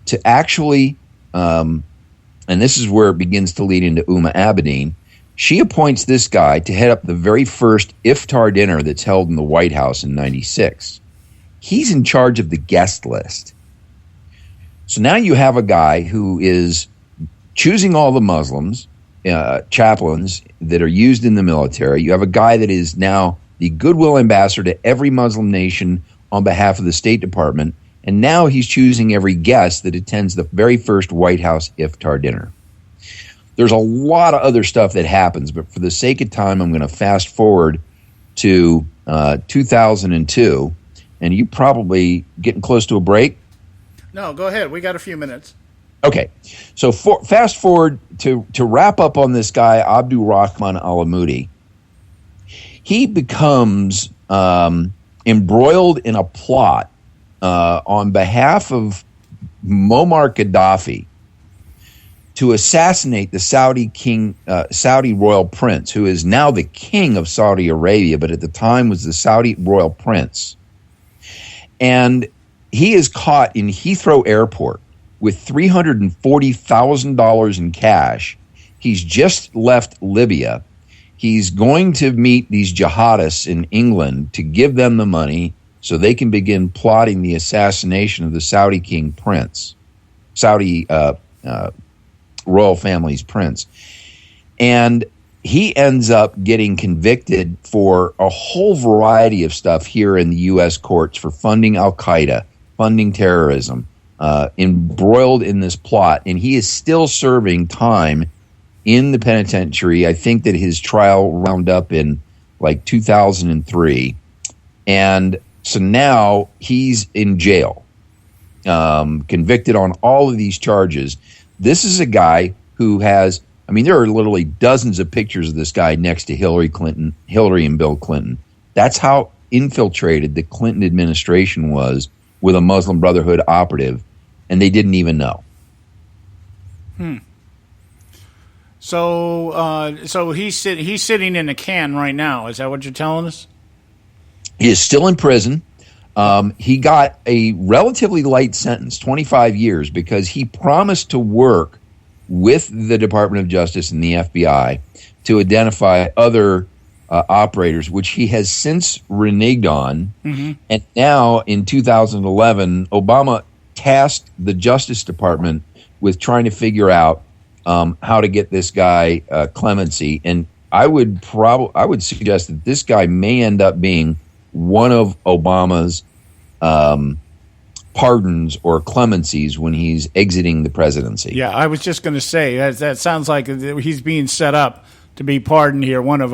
to actually, and this is where it begins to lead into Abedin. She appoints this guy to head up the very first iftar dinner that's held in the White House in 96. He's in charge of the guest list. So now you have a guy who is choosing all the Muslims, chaplains that are used in the military. You have a guy that is now the goodwill ambassador to every Muslim nation on behalf of the State Department. And now he's choosing every guest that attends the very first White House iftar dinner. There's a lot of other stuff that happens, but for the sake of time, I'm going to fast forward to 2002. And you probably getting close to a break? No, go ahead. We got a few minutes. Okay. So fast forward to wrap up on this guy, Abdul Rahman al-Amoudi. He becomes embroiled in a plot on behalf of Muammar Gaddafi to assassinate the Saudi royal prince, who is now the king of Saudi Arabia, but at the time was the Saudi royal prince. And he is caught in Heathrow Airport with $340,000 in cash. He's just left Libya. He's going to meet these jihadists in England to give them the money so they can begin plotting the assassination of the Saudi king prince, Saudi royal family's prince. And he ends up getting convicted for a whole variety of stuff here in the U.S. courts for funding Al-Qaeda, funding terrorism, embroiled in this plot. And he is still serving time in the penitentiary. I think that his trial wound up in like 2003. And so now he's in jail, convicted on all of these charges. This is a guy who has, I mean, there are literally dozens of pictures of this guy next to Hillary and Bill Clinton. That's how infiltrated the Clinton administration was with a Muslim Brotherhood operative, and they didn't even know. So he's sitting in a can right now. Is that what you're telling us? He is still in prison. He got a relatively light sentence, 25 years, because he promised to work with the Department of Justice and the FBI to identify other operators, which he has since reneged on. Mm-hmm. And now in 2011, Obama tasked the Justice Department with trying to figure out how to get this guy clemency. And I would suggest that this guy may end up being one of Obama's pardons or clemencies when he's exiting the presidency. Yeah, I was just going to say that sounds like he's being set up to be pardoned here. One of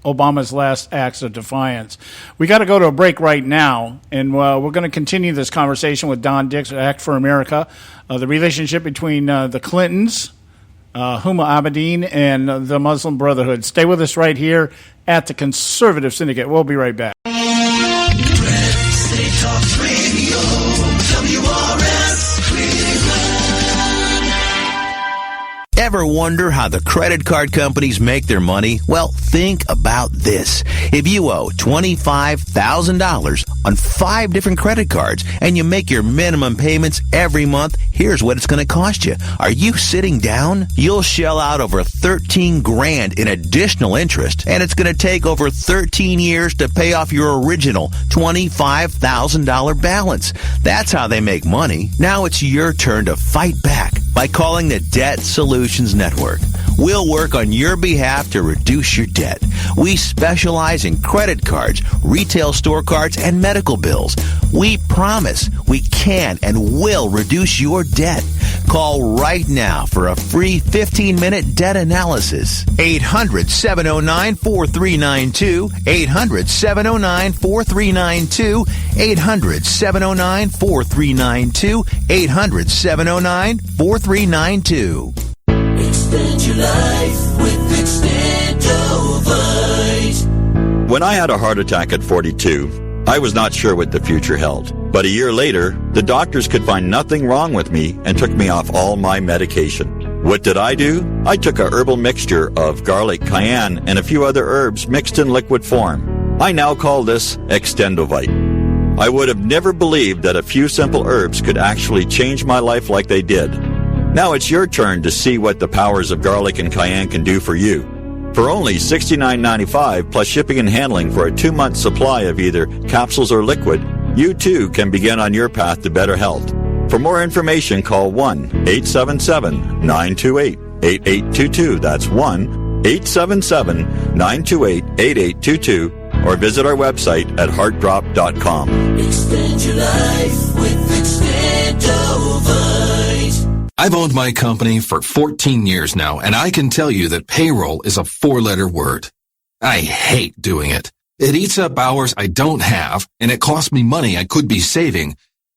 Obama's last acts of defiance. We got to go to a break right now, and we're going to continue this conversation with Don Dix, Act for America, the relationship between the Clintons, Huma Abedin, and the Muslim Brotherhood. Stay with us right here at the Conservative Syndicate. We'll be right back. Ever wonder how the credit card companies make their money? Well, think about this. If you owe $25,000 on 5 different credit cards and you make your minimum payments every month, here's what it's going to cost you. Are you sitting down? You'll shell out over $13,000 in additional interest, and it's going to take over 13 years to pay off your original $25,000 balance. That's how they make money. Now it's your turn to fight back by calling the Debt Solutions Network. We'll work on your behalf to reduce your debt. We specialize in credit cards, retail store cards, and medical bills. We promise we can and will reduce your debt. Call right now for a free 15-minute debt analysis. 800-709-4392. 800-709-4392. 800-709-4392. 800-709-4392. Extend your life with Extendovite. When I had a heart attack at 42, I was not sure what the future held. But a year later, the doctors could find nothing wrong with me and took me off all my medication. What did I do? I took a herbal mixture of garlic, cayenne, and a few other herbs mixed in liquid form. I now call this Extendovite. I would have never believed that a few simple herbs could actually change my life like they did. Now it's your turn to see what the powers of garlic and cayenne can do for you. For only $69.95 plus shipping and handling for a 2-month supply of either capsules or liquid, you too can begin on your path to better health. For more information, call 1-877-928-8822. That's 1-877-928-8822. Or visit our website at heartdrop.com. Extend your life with Extendovite. I've owned my company for 14 years now, and I can tell you that payroll is a 4-letter word. I hate doing it. It eats up hours I don't have, and it costs me money I could be saving.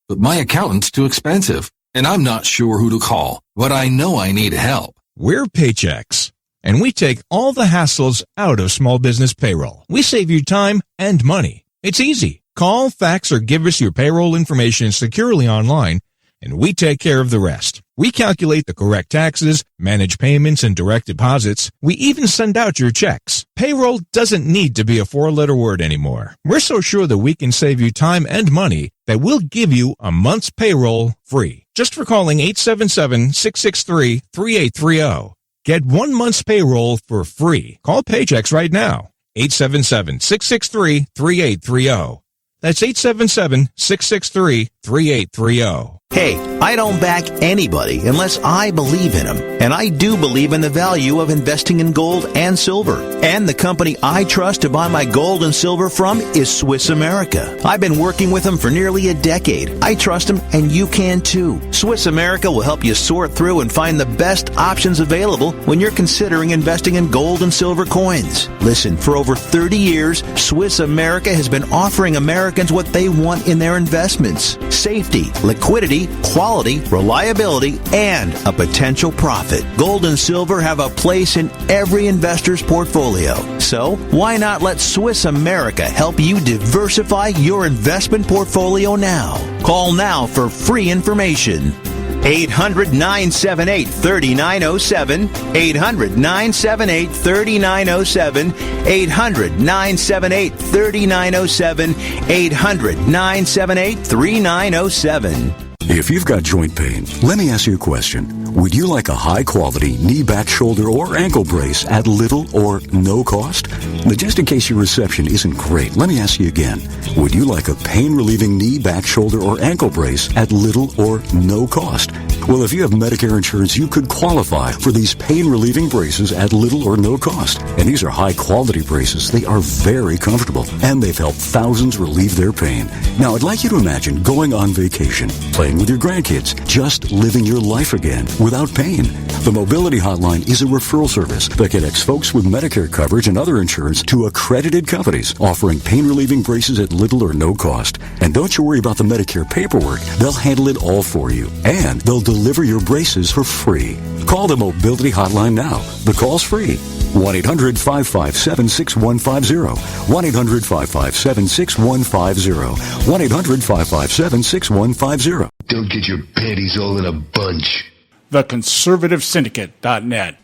But my accountant's too expensive, and I'm not sure who to call, but I know I need help. We're Paychex, and we take all the hassles out of small business payroll. We save you time and money. It's easy. Call, fax, or give us your payroll information securely online, and we take care of the rest. We calculate the correct taxes, manage payments and direct deposits. We even send out your checks. Payroll doesn't need to be a 4-letter word anymore. We're so sure that we can save you time and money that we'll give you a month's payroll free. Just for calling 877-663-3830. Get 1 month's payroll for free. Call Paychex right now. 877-663-3830. That's 877-663-3830. 888-3830. Hey, I don't back anybody unless I believe in them. And I do believe in the value of investing in gold and silver. And the company I trust to buy my gold and silver from is Swiss America. I've been working with them for nearly a decade. I trust them, and you can too. Swiss America will help you sort through and find the best options available when you're considering investing in gold and silver coins. Listen, for over 30 years, Swiss America has been offering Americans what they want in their investments: safety, liquidity, quality, reliability, and a potential profit. Gold and silver have a place in every investor's portfolio. So, why not let Swiss America help you diversify your investment portfolio now? Call now for free information. 800-978-3907, 800-978-3907, 800-978-3907, 800-978-3907. If you've got joint pain, let me ask you a question. Would you like a high-quality knee, back, shoulder, or ankle brace at little or no cost? Now, just in case your reception isn't great, let me ask you again. Would you like a pain-relieving knee, back, shoulder, or ankle brace at little or no cost? Well, if you have Medicare insurance, you could qualify for these pain-relieving braces at little or no cost. And these are high-quality braces. They are very comfortable, and they've helped thousands relieve their pain. Now, I'd like you to imagine going on vacation, playing with your grandkids, just living your life again without pain. The Mobility Hotline is a referral service that connects folks with Medicare coverage and other insurance to accredited companies offering pain-relieving braces at little or no cost. And don't you worry about the Medicare paperwork. They'll handle it all for you. And they'll deliver your braces for free. Call the Mobility Hotline now. The call's free. 1-800-557-6150. 1-800-557-6150. 1-800-557-6150. Don't get your panties all in a bunch. TheConservativeSyndicate.net.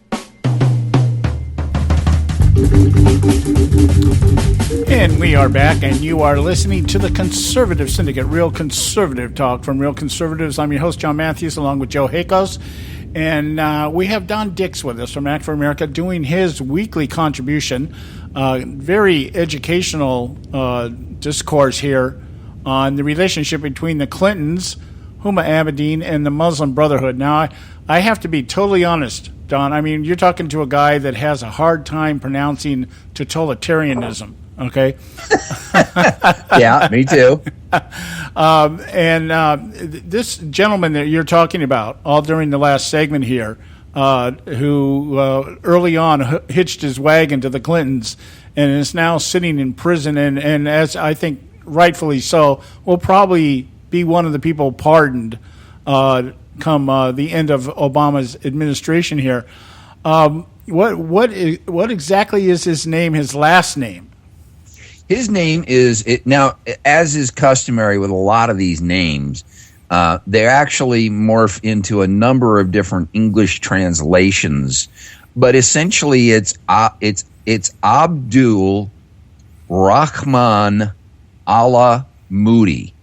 And we are back, and you are listening to the Conservative Syndicate, real conservative talk from real conservatives. I'm your host, John Matthews, along with Joe Hakos. And we have Don Dix with us from Act for America doing his weekly contribution, very educational discourse here on the relationship between the Clintons, Huma Abedin, and the Muslim Brotherhood. Now, I have to be totally honest, Don. I mean, you're talking to a guy that has a hard time pronouncing totalitarianism, okay? Yeah, me too. This gentleman that you're talking about, all during the last segment here, who early on hitched his wagon to the Clintons and is now sitting in prison, and as I think rightfully so, will probably be one of the people pardoned come the end of Obama's administration here. What exactly is his name, his last name? His name is, now, as is customary with a lot of these names, they actually morph into a number of different English translations, but essentially it's Abdul Rahman Allah Moody.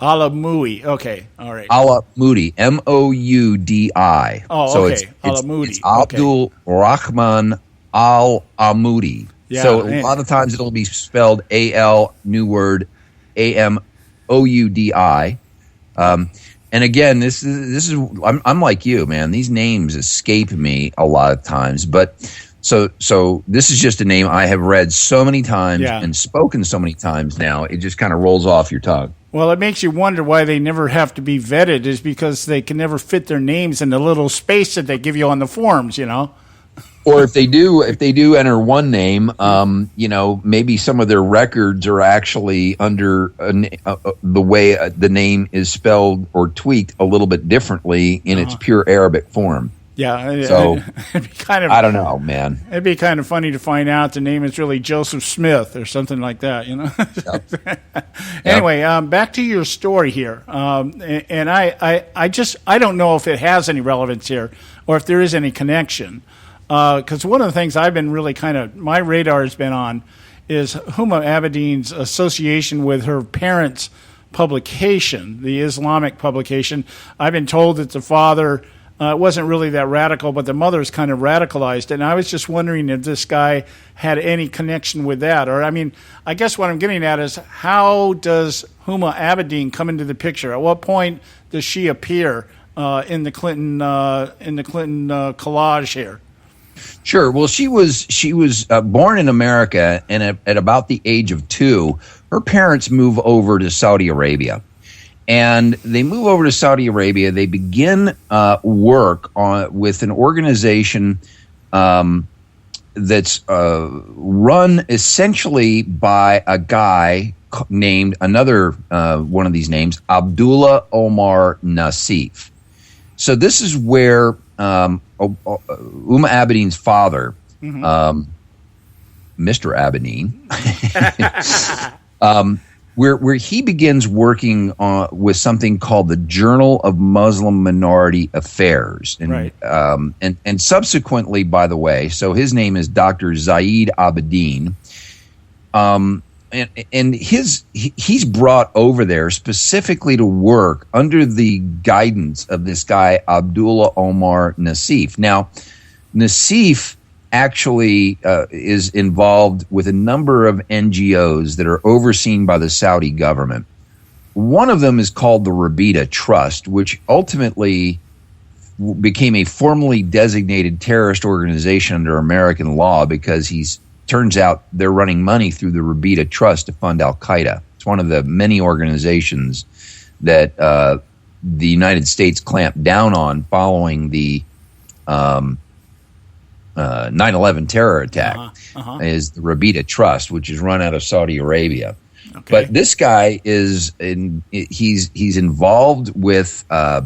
Allah Moody. Okay, all right. Allah Moody, M-O-U-D-I. Oh, so okay. Allah Moody. It's Abdul Rahman Al-Amudi. Yeah, so a lot of times it'll be spelled A-L, new word, A-M-O-U-D-I. And again, this is I'm like you, man. These names escape me a lot of times, but so this is just a name I have read so many times and spoken so many times now. It just kind of rolls off your tongue. Well, it makes you wonder why they never have to be vetted, is because they can never fit their names in the little space that they give you on the forms, you know. Or if they do enter one name, maybe some of their records are actually under the way the name is spelled or tweaked a little bit differently in its pure Arabic form. Yeah, so it'd be kind of, I don't know, man. It'd be kind of funny to find out the name is really Joseph Smith or something like that, you know. Yep. Anyway, back to your story here, and I don't know if it has any relevance here or if there is any connection, because one of the things I've been really my radar has been on is Huma Abedin's association with her parents' publication, the Islamic publication. I've been told that the father it wasn't really that radical, but the mother's kind of radicalized. And I was just wondering if this guy had any connection with that. Or, I mean, I guess what I'm getting at is, how does Huma Abedin come into the picture? At what point does she appear in the Clinton collage here? Sure. Well, she was born in America, and at about the age of 2, her parents move over to Saudi Arabia. And they move over to Saudi Arabia. They begin work with an organization that's run essentially by a guy named, another one of these names, Abdullah Omar Nassif. So this is where Huma Abedin's father, Mr. Abedin, where he begins working with something called the Journal of Muslim Minority Affairs. And, right. And subsequently, by the way, so his name is Dr. Zaid Abedin. And he's brought over there specifically to work under the guidance of this guy, Abdullah Omar Nassif. Now, Nassif actually is involved with a number of NGOs that are overseen by the Saudi government. One of them is called the Rabita Trust, which ultimately became a formally designated terrorist organization under American law because turns out they're running money through the Rabita Trust to fund Al-Qaeda. It's one of the many organizations that the United States clamped down on following the 9/11 terror attack, is the Rabita Trust, which is run out of Saudi Arabia. Okay. But this guy he's involved with a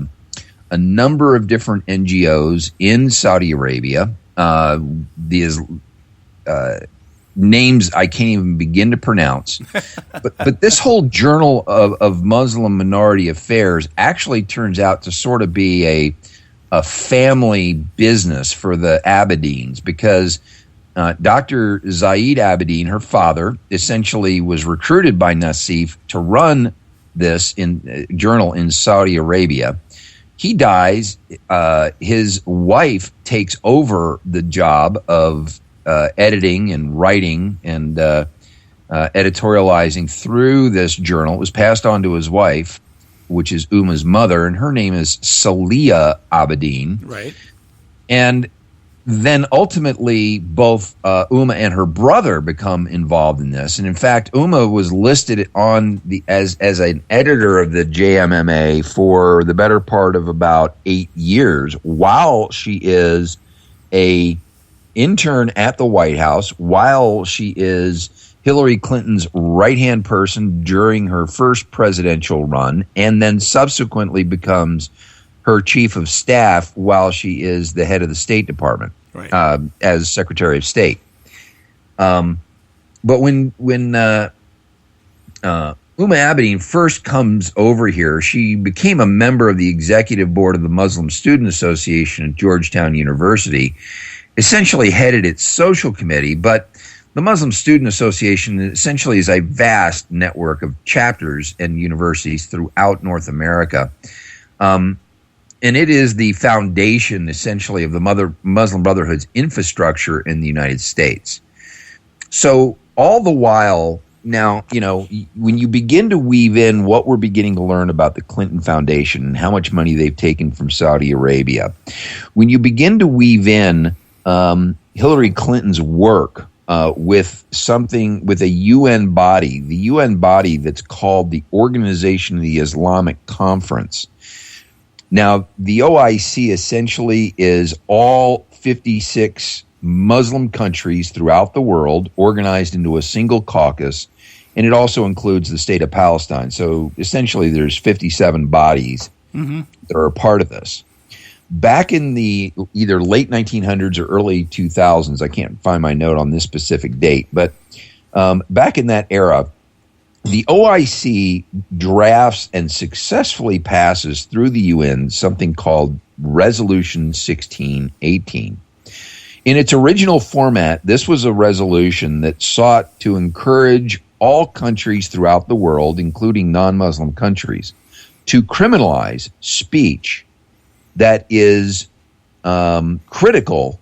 number of different NGOs in Saudi Arabia. These names I can't even begin to pronounce. but this whole Journal of Muslim Minority Affairs actually turns out to sort of be a family business for the Abedins, because Dr. Zaid Abedin, her father, essentially was recruited by Nassif to run this journal in Saudi Arabia. He dies. His wife takes over the job of editing and writing and editorializing through this journal. It was passed on to his wife, which is Uma's mother, and her name is Salia Abedin. Right. And then ultimately both Uma and her brother become involved in this. And in fact, Uma was listed on as an editor of the JMMA for the better part of about 8 years, while she is a intern at the White House, while she is Hillary Clinton's right-hand person during her first presidential run, and then subsequently becomes her chief of staff while she is the head of the State Department, right, as Secretary of State. But when Uma Abedin first comes over here, she became a member of the executive board of the Muslim Student Association at Georgetown University, essentially headed its social committee. But the Muslim Student Association essentially is a vast network of chapters and universities throughout North America. And it is the foundation, essentially, of the Muslim Brotherhood's infrastructure in the United States. So all the while, now, when you begin to weave in what we're beginning to learn about the Clinton Foundation and how much money they've taken from Saudi Arabia, when you begin to weave in Hillary Clinton's work with a UN body, the UN body that's called the Organization of the Islamic Conference. Now, the OIC essentially is all 56 Muslim countries throughout the world organized into a single caucus, and it also includes the state of Palestine. So essentially there's 57 bodies that are a part of this. Back in the either late 1900s or early 2000s, I can't find my note on this specific date, but back in that era, the OIC drafts and successfully passes through the UN something called Resolution 1618. In its original format, this was a resolution that sought to encourage all countries throughout the world, including non-Muslim countries, to criminalize speech that is critical,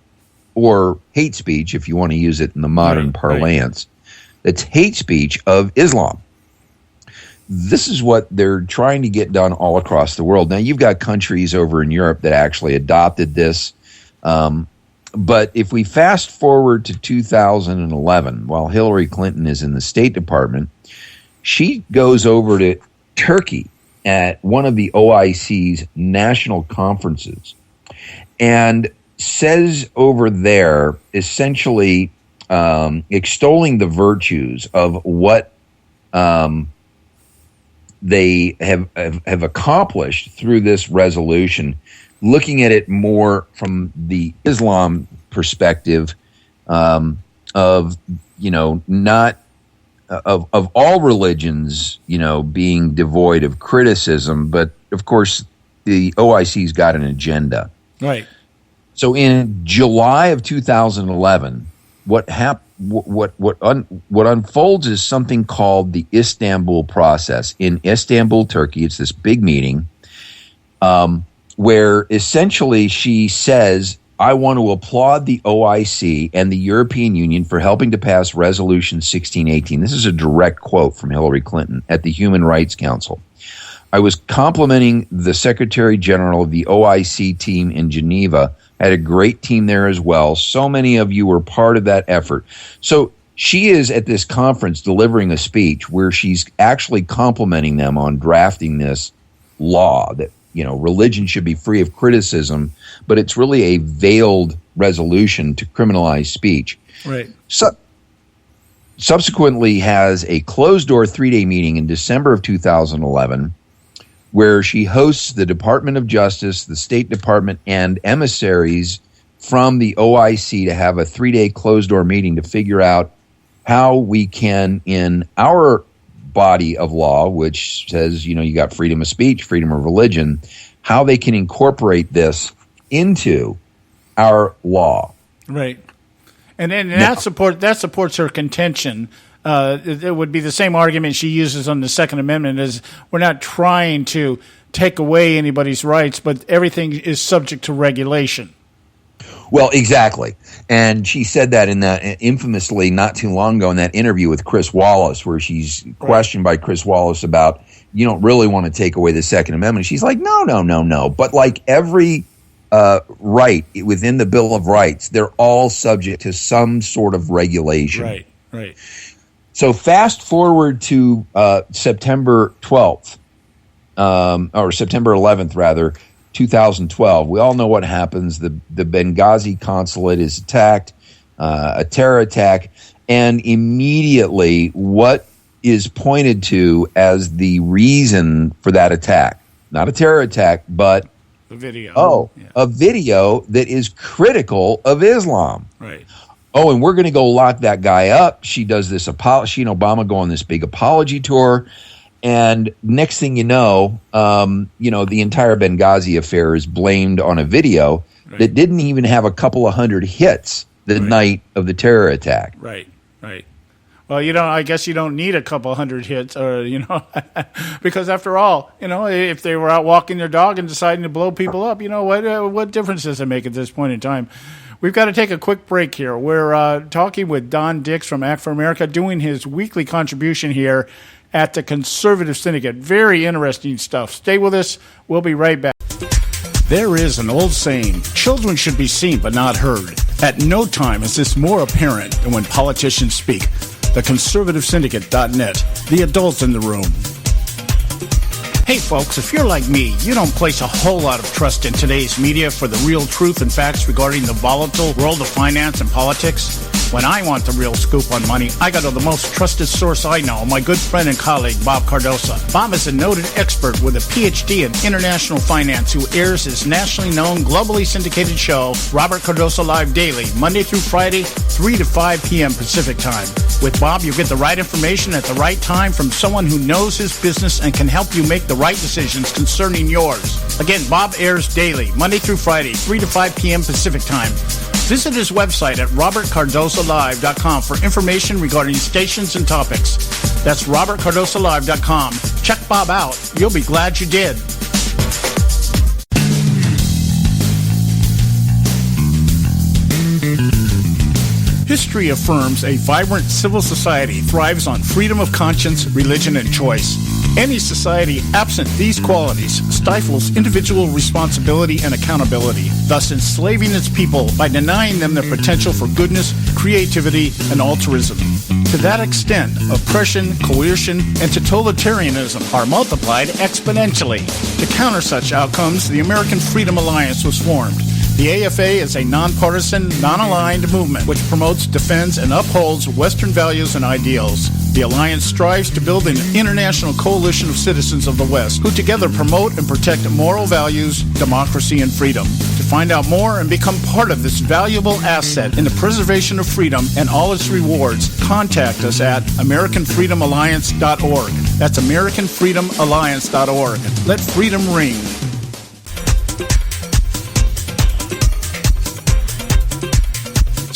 or hate speech, if you want to use it in the modern parlance, that's hate speech of Islam. This is what they're trying to get done all across the world. Now, you've got countries over in Europe that actually adopted this. But if we fast forward to 2011, while Hillary Clinton is in the State Department, she goes over to Turkey at one of the OIC's national conferences and says over there, essentially extolling the virtues of what they have accomplished through this resolution, looking at it more from the Islam perspective of not of all religions, being devoid of criticism, but of course the OIC's got an agenda. Right. So in July of 2011, what unfolds is something called the Istanbul process. In Istanbul, Turkey, it's this big meeting where essentially she says, I want to applaud the OIC and the European Union for helping to pass Resolution 1618. This is a direct quote from Hillary Clinton at the Human Rights Council. I was complimenting the Secretary General of the OIC team in Geneva. Had a great team there as well. So many of you were part of that effort. So she is at this conference delivering a speech where she's actually complimenting them on drafting this law that, religion should be free of criticism, but it's really a veiled resolution to criminalize speech. Right. Subsequently has a closed-door 3-day meeting in December of 2011 where she hosts the Department of Justice, the State Department, and emissaries from the OIC to have a 3-day closed-door meeting to figure out how we can, in our body of law, which says, you got freedom of speech, freedom of religion, how they can incorporate this into our law. Right. And that supports her contention. It would be the same argument she uses on the Second Amendment, is we're not trying to take away anybody's rights, but everything is subject to regulation. Well, exactly. And she said that in that infamously not too long ago in that interview with Chris Wallace, where she's questioned by Chris Wallace about, you don't really want to take away the Second Amendment. She's like, no. But like every right within the Bill of Rights, they're all subject to some sort of regulation. Right. So fast forward to September 12th, or September 11th, rather, 2012. We all know what happens. The Benghazi consulate is attacked, a terror attack, and immediately what is pointed to as the reason for that attack, not a terror attack, but a video. A video that is critical of Islam. Right. Oh, and we're going to go lock that guy up. She does this she and Obama go on this big apology tour. And next thing you know, the entire Benghazi affair is blamed on a video that didn't even have a couple of hundred hits the night of the terror attack. Right. Well, I guess you don't need a couple hundred hits, or because after all, if they were out walking their dog and deciding to blow people up, what difference does it make at this point in time? We've got to take a quick break here. We're talking with Don Dix from Act for America, doing his weekly contribution here at the Conservative Syndicate. Very interesting stuff. Stay with us. We'll be right back. There is an old saying, children should be seen but not heard. At no time is this more apparent than when politicians speak. TheConservativeSyndicate.net, the adults in the room. Hey folks, if you're like me, you don't place a whole lot of trust in today's media for the real truth and facts regarding the volatile world of finance and politics. When I want the real scoop on money, I go to the most trusted source I know, my good friend and colleague, Bob Cardosa. Bob is a noted expert with a PhD in international finance who airs his nationally known, globally syndicated show, Robert Cardosa Live Daily, Monday through Friday, 3 to 5 p.m. Pacific Time. With Bob, you get the right information at the right time from someone who knows his business and can help you make the right decisions concerning yours. Again, Bob airs daily, Monday through Friday, 3 to 5 p.m. Pacific Time. Visit his website at robertcardosalive.com for information regarding stations and topics. That's robertcardosalive.com. Check Bob out. You'll be glad you did. history affirms a vibrant civil society thrives on freedom of conscience, religion, and choice. Any society absent these qualities stifles individual responsibility and accountability, thus enslaving its people by denying them their potential for goodness, creativity, and altruism. To that extent, oppression, coercion, and totalitarianism are multiplied exponentially. To counter such outcomes, the American Freedom Alliance was formed. The AFA is a nonpartisan, non-aligned movement which promotes, defends, and upholds Western values and ideals. The Alliance strives to build an international coalition of citizens of the West who together promote and protect moral values, democracy, and freedom. To find out more and become part of this valuable asset in the preservation of freedom and all its rewards, contact us at AmericanFreedomAlliance.org. That's AmericanFreedomAlliance.org. Let freedom ring.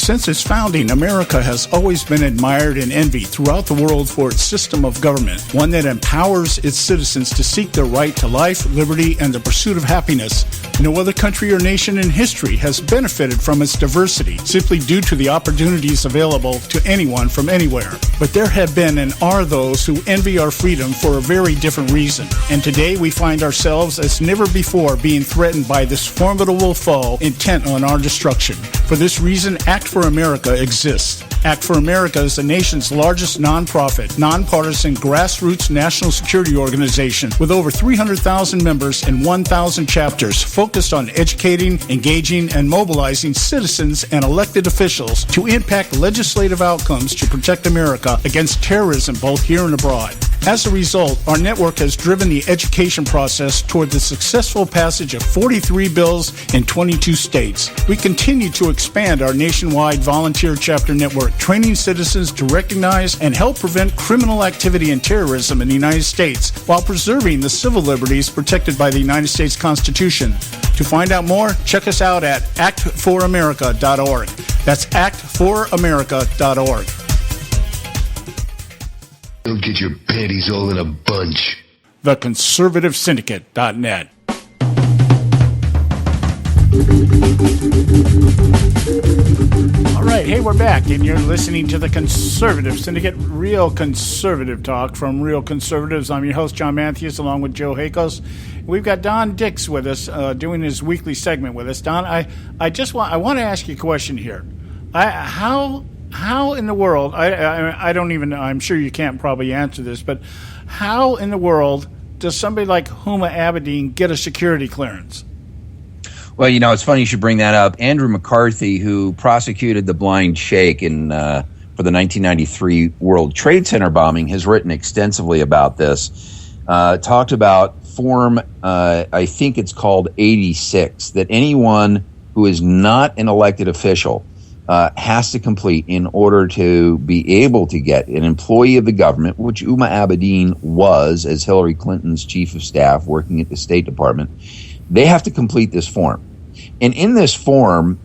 Since its founding, America has always been admired and envied throughout the world for its system of government, one that empowers its citizens to seek their right to life, liberty, and the pursuit of happiness. No other country or nation in history has benefited from its diversity simply due to the opportunities available to anyone from anywhere. But there have been and are those who envy our freedom for a very different reason. And today we find ourselves as never before being threatened by this formidable foe intent on our destruction. For this reason, Act for America exists. Act for America is the nation's largest nonprofit, nonpartisan, grassroots national security organization with over 300,000 members and 1,000 chapters focused on educating, engaging, and mobilizing citizens and elected officials to impact legislative outcomes to protect America against terrorism both here and abroad. As a result, our network has driven the education process toward the successful passage of 43 bills in 22 states. We continue to expand our nationwide volunteer chapter network, training citizens to recognize and help prevent criminal activity and terrorism in the United States while preserving the civil liberties protected by the United States Constitution. To find out more, check us out at actforamerica.org. That's actforamerica.org. You'll get your panties all in a bunch. TheConservativeSyndicate.net. All right, hey, we're back, and you're listening to the Conservative Syndicate, real conservative talk from real conservatives. I'm your host, John Matthews, along with Joe Hakos. We've got Don Dix with us, doing his weekly segment with us. Don, I want to ask you a question here. How in the world, I don't even, I'm sure you can't probably answer this, but how in the world does somebody like Huma Abedin get a security clearance? Well, you know, it's funny you should bring that up. Andrew McCarthy, who prosecuted the blind sheikh for the 1993 World Trade Center bombing, has written extensively about this. Talked about Form, I think it's called 86, that anyone who is not an elected official has to complete in order to be able to get an employee of the government, which Huma Abedin was as Hillary Clinton's chief of staff working at the State Department. They have to complete this form. And in this form,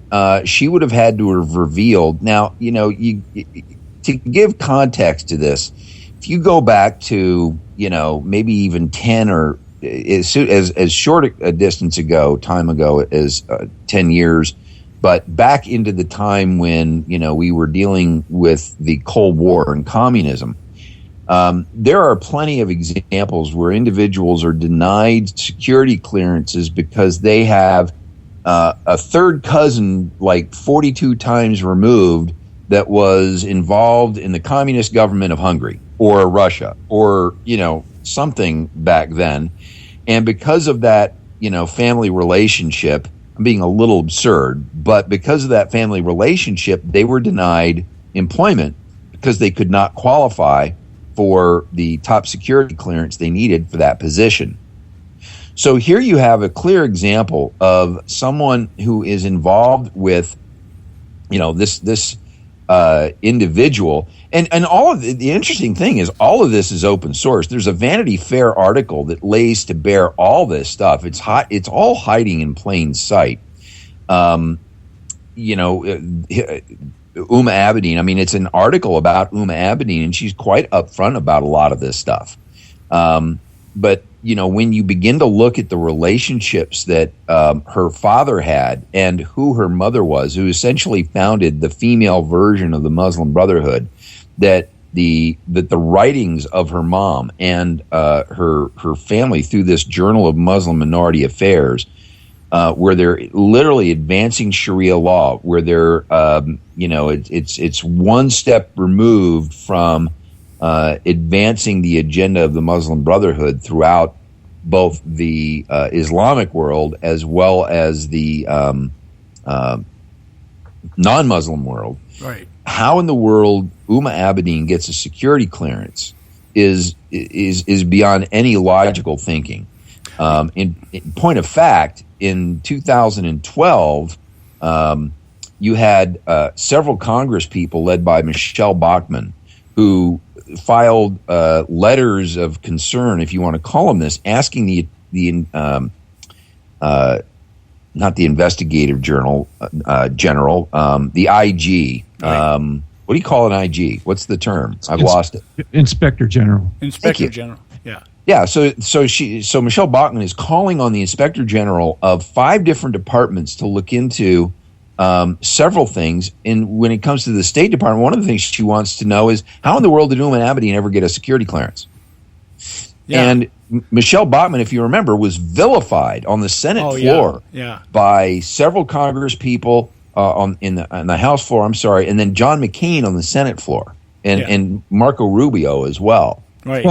she would have had to have revealed. Now, you know, to give context to this, if you go back to, you know, maybe even 10 or as short a distance time ago as 10 years, but back into the time when, you know, we were dealing with the Cold War and communism, there are plenty of examples where individuals are denied security clearances because they have a third cousin, like 42 times removed, that was involved in the communist government of Hungary or Russia or, you know, something back then. And because of that, you know, family relationship, I'm being a little absurd, but because of that family relationship, they were denied employment because they could not qualify for the top security clearance they needed for that position. So here you have a clear example of someone who is involved with, you know, this individual. And all of the interesting thing is all of this is open source. There's a Vanity Fair article that lays to bear all this stuff. It's all hiding in plain sight. You know, Huma Abedin, I mean, it's an article about Huma Abedin, and she's quite upfront about a lot of this stuff. But when you begin to look at the relationships that her father had and who her mother was, who essentially founded the female version of the Muslim Brotherhood, that the writings of her mom and her family through this Journal of Muslim Minority Affairs, where they're literally advancing Sharia law, where they're it's one step removed from advancing the agenda of the Muslim Brotherhood throughout both the Islamic world as well as the non-Muslim world. Right. How in the world Uma Abedin gets a security clearance is beyond any logical thinking. In point of fact, in 2012, you had several Congress people led by Michelle Bachmann who filed letters of concern, if you want to call them this, asking the not the investigative general, the IG. Right. What do you call an IG? What's the term? I've lost it. Inspector General. Inspector General. Yeah. Yeah. So Michelle Bachmann is calling on the Inspector General of 5 different departments to look into several things. And when it comes to the State Department, one of the things she wants to know is how in the world did Uma Abedin ever get a security clearance? Yeah. And Michelle Bachmann, if you remember, was vilified on the Senate floor by several Congress people on the House floor. I'm sorry, and then John McCain on the Senate floor, and Marco Rubio as well. Right.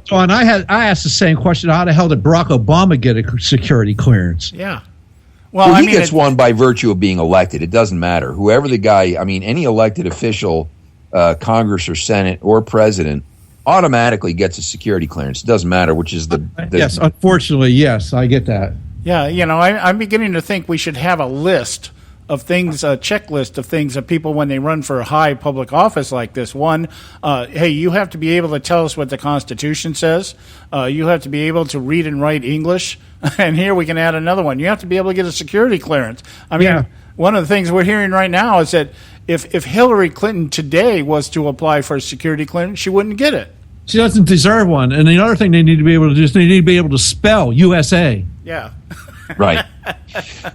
John, I asked the same question: how the hell did Barack Obama get a security clearance? Yeah. Well, he gets one by virtue of being elected. It doesn't matter. Whoever the guy, any elected official, Congress or Senate or president, automatically gets a security clearance. It doesn't matter which is the yes, unfortunately, yes, I get that. Yeah, I'm beginning to think we should have a list of things, a checklist of things that people, when they run for a high public office like this, one, hey, you have to be able to tell us what the Constitution says. You have to be able to read and write English. And here we can add another one. You have to be able to get a security clearance. One of the things we're hearing right now is that if Hillary Clinton today was to apply for a security clearance, she wouldn't get it. She doesn't deserve one. And the other thing they need to be able to do is they need to be able to spell USA. Yeah. Right.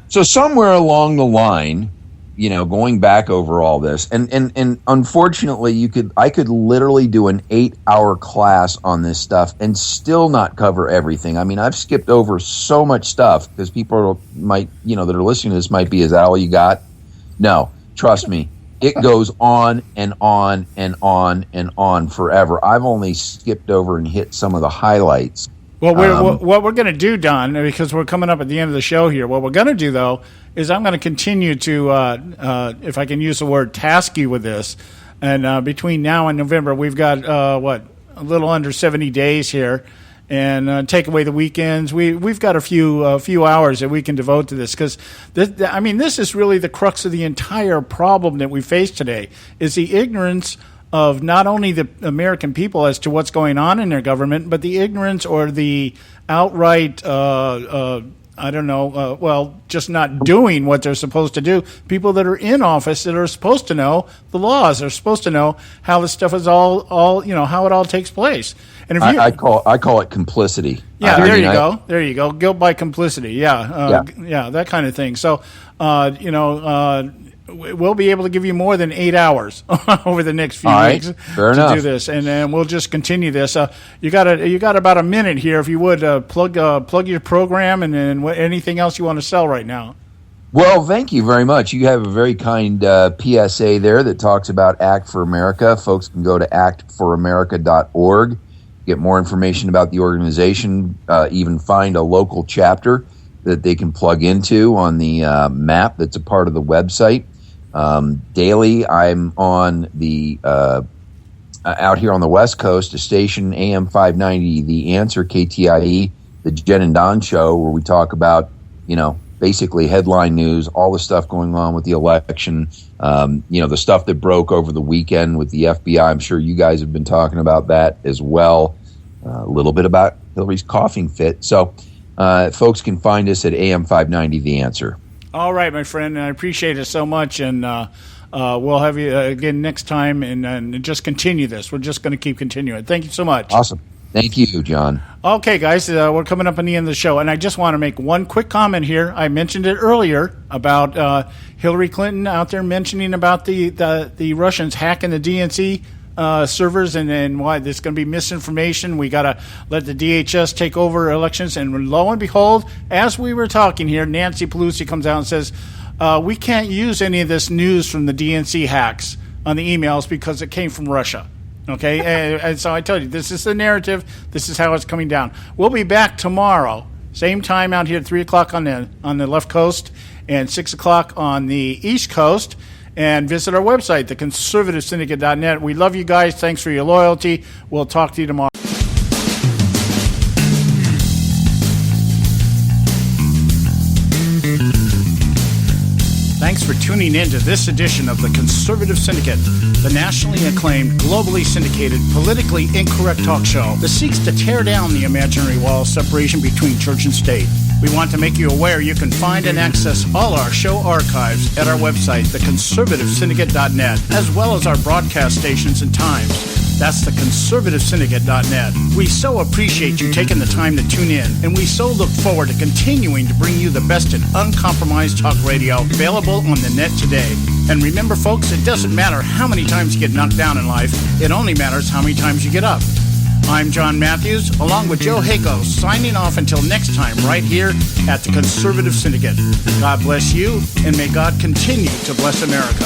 So somewhere along the line, going back over all this, and unfortunately, I could literally do an 8-hour class on this stuff and still not cover everything. I've skipped over so much stuff because people might, that are listening to this might be, is that all you got? No, trust me. It goes on and on and on and on forever. I've only skipped over and hit some of the highlights. Well, what we're going to do, Don, because we're coming up at the end of the show here, what we're going to do, though, is I'm going to continue to, if I can use the word, task you with this. And between now and November, we've got, a little under 70 days here. And take away the weekends. We've got a few hours that we can devote to this because, this is really the crux of the entire problem that we face today is the ignorance of not only the American people as to what's going on in their government, but the ignorance or the outright, just not doing what they're supposed to do. People that are in office that are supposed to know the laws, are supposed to know how this stuff is all how it all takes place. And if I call it complicity. Yeah, there you go. Guilt by complicity. Yeah, that kind of thing. So, we'll be able to give you more than 8 hours over the next few weeks to do this, and then we'll just continue this. You got about a minute here, if you would plug your program and then anything else you want to sell right now. Well, thank you very much. You have a very kind PSA there that talks about Act for America. Folks can go to actforamerica.org, get more information about the organization, even find a local chapter that they can plug into on the map that's a part of the website. Daily, I'm on the out here on the West Coast, a station AM 590, The Answer, KTIE, the Jen and Don show, where we talk about, basically headline news, all the stuff going on with the election, the stuff that broke over the weekend with the FBI. I'm sure you guys have been talking about that as well. A little bit about Hillary's coughing fit. So folks can find us at AM 590, The Answer. All right, my friend. I appreciate it so much, and we'll have you again next time, and just continue this. We're just going to keep continuing. Thank you so much. Awesome. Thank you, John. Okay, guys, we're coming up on the end of the show, and I just want to make one quick comment here. I mentioned it earlier about Hillary Clinton out there mentioning about the Russians hacking the DNC servers and why there's going to be misinformation. We got to let the DHS take over elections. And lo and behold, as we were talking here, Nancy Pelosi comes out and says, we can't use any of this news from the DNC hacks on the emails because it came from Russia. Okay, and so I told you, this is the narrative. This is how it's coming down. We'll be back tomorrow, same time out here at 3 o'clock on the left coast and 6 o'clock on the east coast. And visit our website, theconservativesyndicate.net. We love you guys. Thanks for your loyalty. We'll talk to you tomorrow. Thanks for tuning in to this edition of the Conservative Syndicate, the nationally acclaimed, globally syndicated, politically incorrect talk show that seeks to tear down the imaginary wall of separation between church and state. We want to make you aware you can find and access all our show archives at our website, theconservativesyndicate.net, as well as our broadcast stations and times. That's theconservativesyndicate.net. We so appreciate you taking the time to tune in, and we so look forward to continuing to bring you the best in uncompromised talk radio available on the net today. And remember, folks, it doesn't matter how many times you get knocked down in life. It only matters how many times you get up. I'm John Matthews, along with Joe Hako, signing off until next time right here at the Conservative Syndicate. God bless you, and may God continue to bless America.